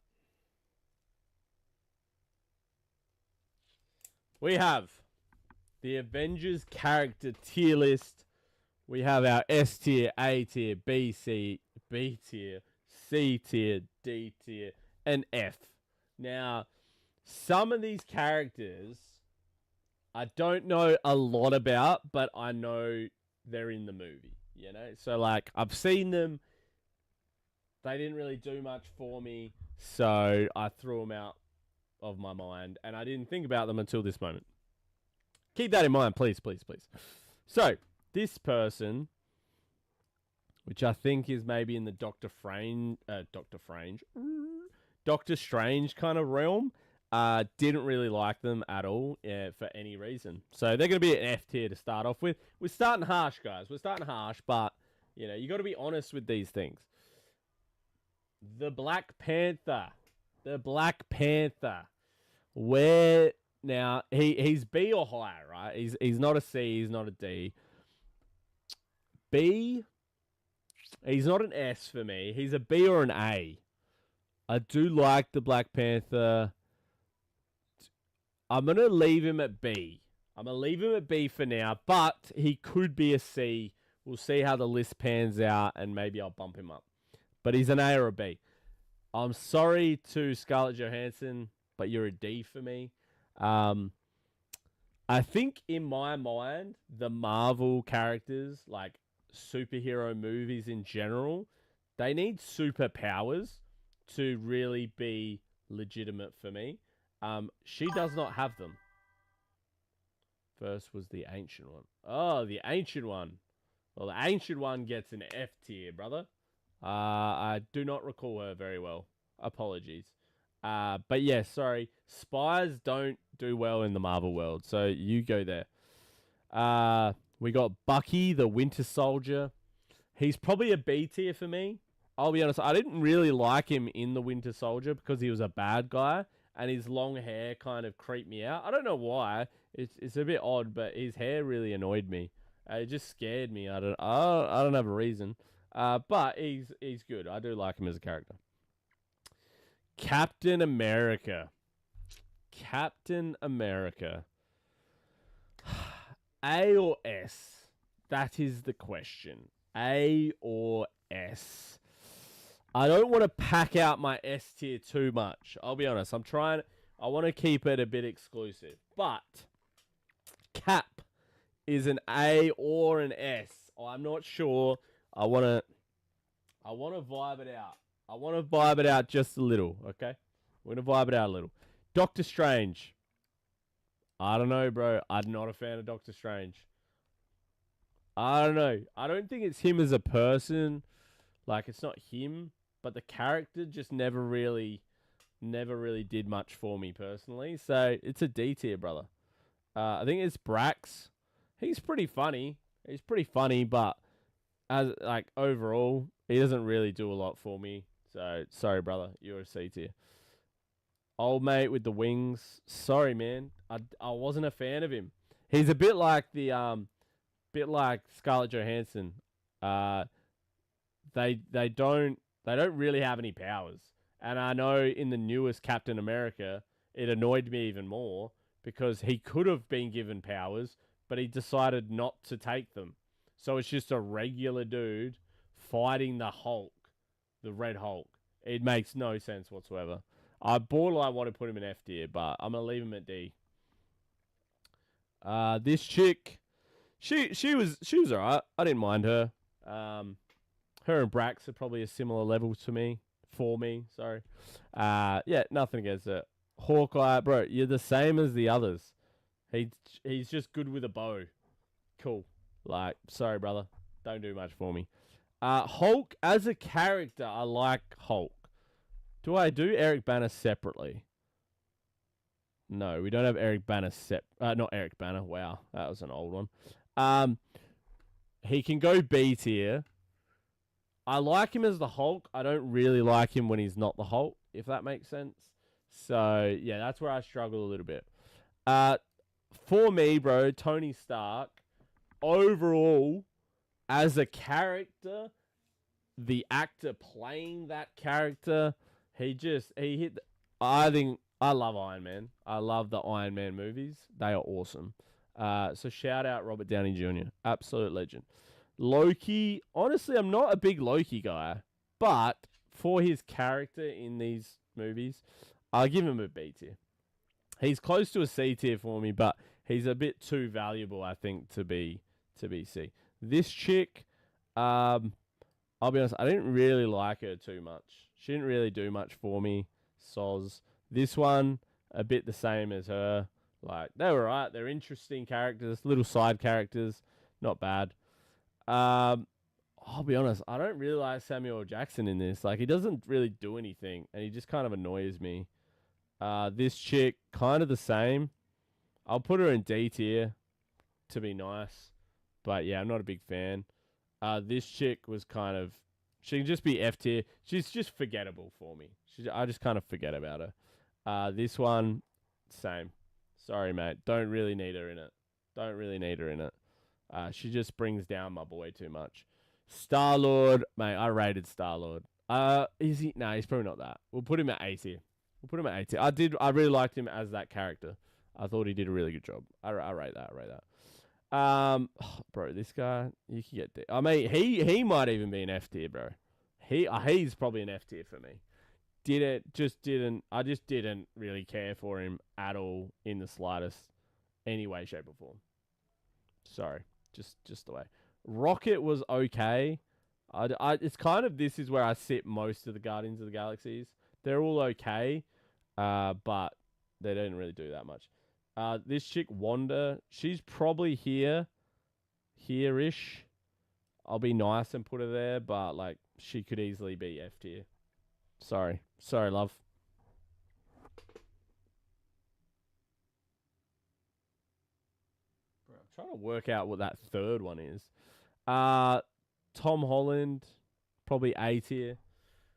We have the Avengers character tier list. We have our S tier, A tier, B tier, C tier, D tier, and F. Now, some of these characters I don't know a lot about, but I know they're in the movie, you know? So, like, I've seen them. They didn't really do much for me, so I threw them out of my mind, and I didn't think about them until this moment. Keep that in mind, please, please, please. So, this person, which I think is maybe in the Doctor Strange kind of realm, didn't really like them at all for any reason. So they're going to be an F tier to start off with. We're starting harsh, guys. We're starting harsh, but, you know, you got to be honest with these things. The Black Panther. Where now he's B or higher, right? He's not a C, he's not a D. B, he's not an S for me. He's a B or an A. I do like the Black Panther. I'm going to leave him at B. I'm going to leave him at B for now, but he could be a C. We'll see how the list pans out, and maybe I'll bump him up. But he's an A or a B. I'm sorry to Scarlett Johansson, but you're a D for me. I think in my mind, the Marvel characters, like superhero movies in general, they need superpowers to really be legitimate for me. She does not have them. First was the Ancient One. Oh, the Ancient One. Well, the Ancient One gets an F tier, brother. I do not recall her very well. Apologies. But yeah, sorry. Spies don't do well in the Marvel world, so you go there. We got Bucky, the Winter Soldier. He's probably a B tier for me. I'll be honest, I didn't really like him in the Winter Soldier because he was a bad guy, and his long hair kind of creeped me out. I don't know why. It's a bit odd, but his hair really annoyed me. It just scared me. I don't have a reason. But he's good. I do like him as a character. Captain America. A or S? That is the question. A or S? I don't want to pack out my S tier too much. I'll be honest. I want to keep it a bit exclusive. But Cap is an A or an S. I'm not sure. I want to vibe it out. I want to vibe it out just a little, okay? We're going to vibe it out a little. Doctor Strange. I don't know, bro. I'm not a fan of Doctor Strange. I don't know. I don't think it's him as a person. Like, it's not him. But the character just never really did much for me personally. So, it's a D tier, brother. I think it's Brax. He's pretty funny. But as like overall, he doesn't really do a lot for me. So, sorry, brother. You're a C tier. Old mate with the wings. Sorry, man. I wasn't a fan of him. He's a bit like Scarlett Johansson. They don't really have any powers. And I know in the newest Captain America, it annoyed me even more because he could have been given powers, but he decided not to take them. So it's just a regular dude fighting the Hulk, the Red Hulk. It makes no sense whatsoever. I borderline want to put him in F tier, but I'm gonna leave him at D. This chick, she was alright. I didn't mind her. Her and Brax are probably a similar level to me. For me, sorry. Yeah, nothing against it. Hawkeye, bro, you're the same as the others. He's just good with a bow. Cool. Like, sorry, brother. Don't do much for me. Hulk, as a character, I like Hulk. Do I do Eric Banner separately? No, we don't have Eric Banner not Eric Banner. Wow, that was an old one. He can go B tier. I like him as the Hulk. I don't really like him when he's not the Hulk, if that makes sense. So, yeah, that's where I struggle a little bit. For me, bro, Tony Stark, overall, as a character, the actor playing that character, he hit. I love Iron Man. I love the Iron Man movies. They are awesome. So shout out Robert Downey Jr. Absolute legend. Loki, honestly, I'm not a big Loki guy, but for his character in these movies, I'll give him a B tier. He's close to a C tier for me, but he's a bit too valuable, I think, to be C. This chick, I'll be honest, I didn't really like her too much. She didn't really do much for me. Soz. This one, a bit the same as her. Like, they were right. They're interesting characters, little side characters. Not bad. I'll be honest, I don't really like Samuel L. Jackson in this. Like, he doesn't really do anything, and he just kind of annoys me. This chick, kind of the same. I'll put her in D tier to be nice. But yeah, I'm not a big fan. This chick was kind of... She can just be F tier. She's just forgettable for me. I just kind of forget about her. This one, same. Sorry, mate. Don't really need her in it. She just brings down my boy too much. Star-Lord, mate, I rated Star-Lord. Is he? No, he's probably not that. We'll put him at A tier. I really liked him as that character. I thought he did a really good job. I rate that. Bro, this guy, you can get... I mean, he might even be an F tier, bro. He's probably an F tier for me. I just didn't really care for him at all in the slightest, any way, shape, or form. Sorry, just the way. Rocket was okay. It's kind of, this is where I sit most of the Guardians of the Galaxies. They're all okay, but they didn't really do that much. This chick, Wanda, she's probably here-ish. I'll be nice and put her there, but like, she could easily be F tier. Sorry, love. Bro, I'm trying to work out what that third one is. Tom Holland, probably A tier.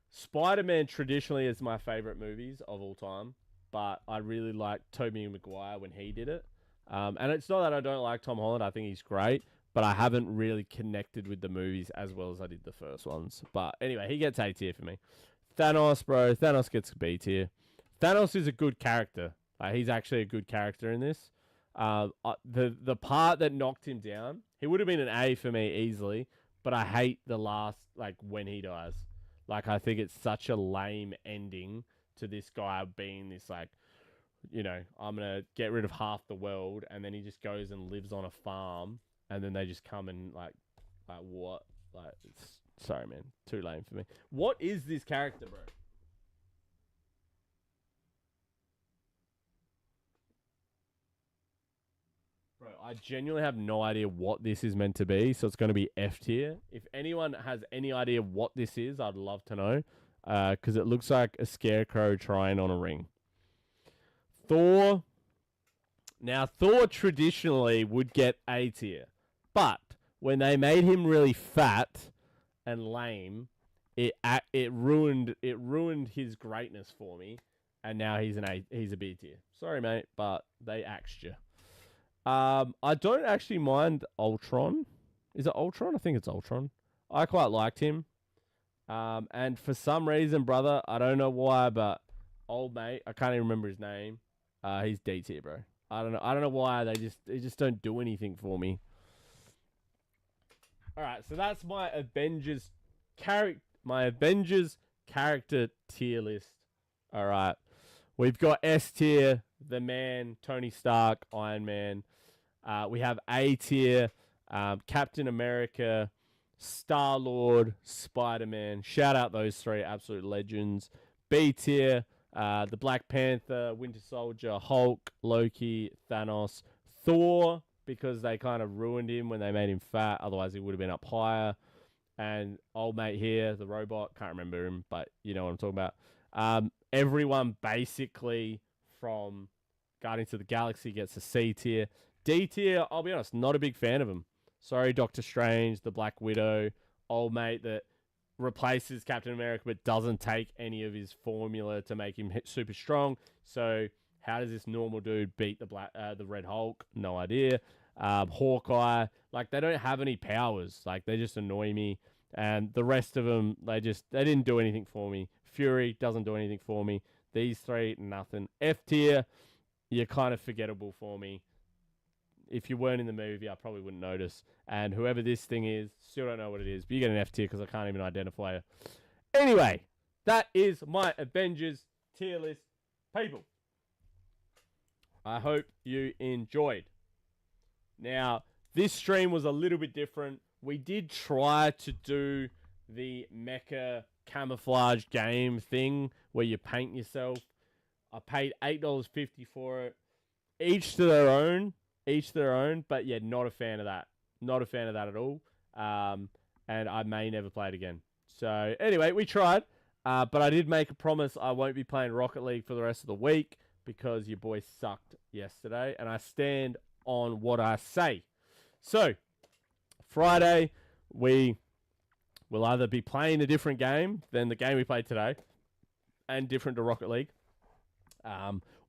Spider-Man traditionally is my favorite movies of all time, but I really like Tobey Maguire when he did it. And it's not that I don't like Tom Holland. I think he's great, but I haven't really connected with the movies as well as I did the first ones. But anyway, he gets A tier for me. Thanos, bro. Thanos gets B tier. Thanos is a good character. He's actually a good character in this. The part that knocked him down, he would have been an A for me easily, but I hate the last, like, when he dies. Like, I think it's such a lame ending to this guy being this, like, you know, I'm going to get rid of half the world, and then he just goes and lives on a farm, and then they just come and, like what? Like, sorry, man. Too lame for me. What is this character, bro? Bro, I genuinely have no idea what this is meant to be, so it's going to be F tier. If anyone has any idea what this is, I'd love to know, because it looks like a scarecrow trying on a ring. Thor. Now, Thor traditionally would get A tier, but when they made him really fat and lame, it ruined his greatness for me, and now he's a B tier. Sorry, mate, but they axed you. I don't actually mind Ultron. Is it Ultron? I think it's Ultron. I quite liked him. And for some reason, brother, I don't know why, but old mate, I can't even remember his name. He's D tier, bro. I don't know why they just don't do anything for me. All right, so that's my Avengers character tier list. All right, we've got S tier, the man, Tony Stark, Iron Man. We have A tier, Captain America, Star-Lord, Spider-Man. Shout out those three absolute legends. B tier, the Black Panther, Winter Soldier, Hulk, Loki, Thanos, Thor, because they kind of ruined him when they made him fat. Otherwise, he would have been up higher. And old mate here, the robot, can't remember him, but you know what I'm talking about. Everyone basically from Guardians of the Galaxy gets a C tier. D tier, I'll be honest, not a big fan of him. Sorry, Doctor Strange, the Black Widow, old mate that replaces Captain America but doesn't take any of his formula to make him super strong. So how does this normal dude beat the Red Hulk? No idea. Hawkeye, like they don't have any powers. Like they just annoy me. And the rest of them, they didn't do anything for me. Fury doesn't do anything for me. These three, nothing. F tier, you're kind of forgettable for me. if you weren't in the movie, I probably wouldn't notice. And whoever this thing is, still don't know what it is. But you get an F tier because I can't even identify it. Anyway, that is my Avengers tier list, people. I hope you enjoyed. Now, this stream was a little bit different. We did try to do the Meccha camouflage game thing where you paint yourself. I paid $8.50 for it. Each to their own. But yeah, not a fan of that. Not a fan of that at all. And I may never play it again. So anyway, we tried. But I did make a promise I won't be playing Rocket League for the rest of the week because your boy sucked yesterday. And I stand on what I say. So, Friday, we will either be playing a different game than the game we played today and different to Rocket League.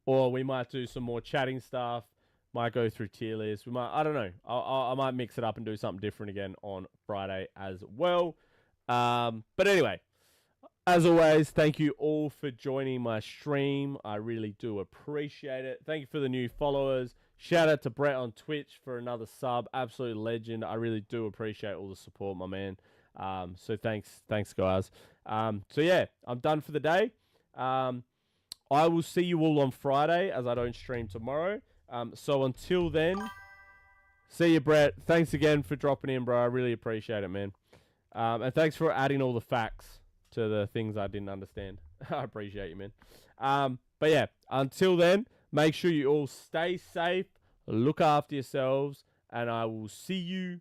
Or we might do some more chatting stuff. Might go through tier lists. We might, I don't know. I might mix it up and do something different again on Friday as well. But anyway, as always, thank you all for joining my stream. I really do appreciate it. Thank you for the new followers. Shout out to Brett on Twitch for another sub. Absolute legend. I really do appreciate all the support, my man. So thanks guys. So yeah, I'm done for the day. I will see you all on Friday as I don't stream tomorrow. So until then, see you, Brett. Thanks again for dropping in, bro. I really appreciate it, man. And thanks for adding all the facts to the things I didn't understand. I appreciate you, man. But yeah, until then, make sure you all stay safe, look after yourselves, and I will see you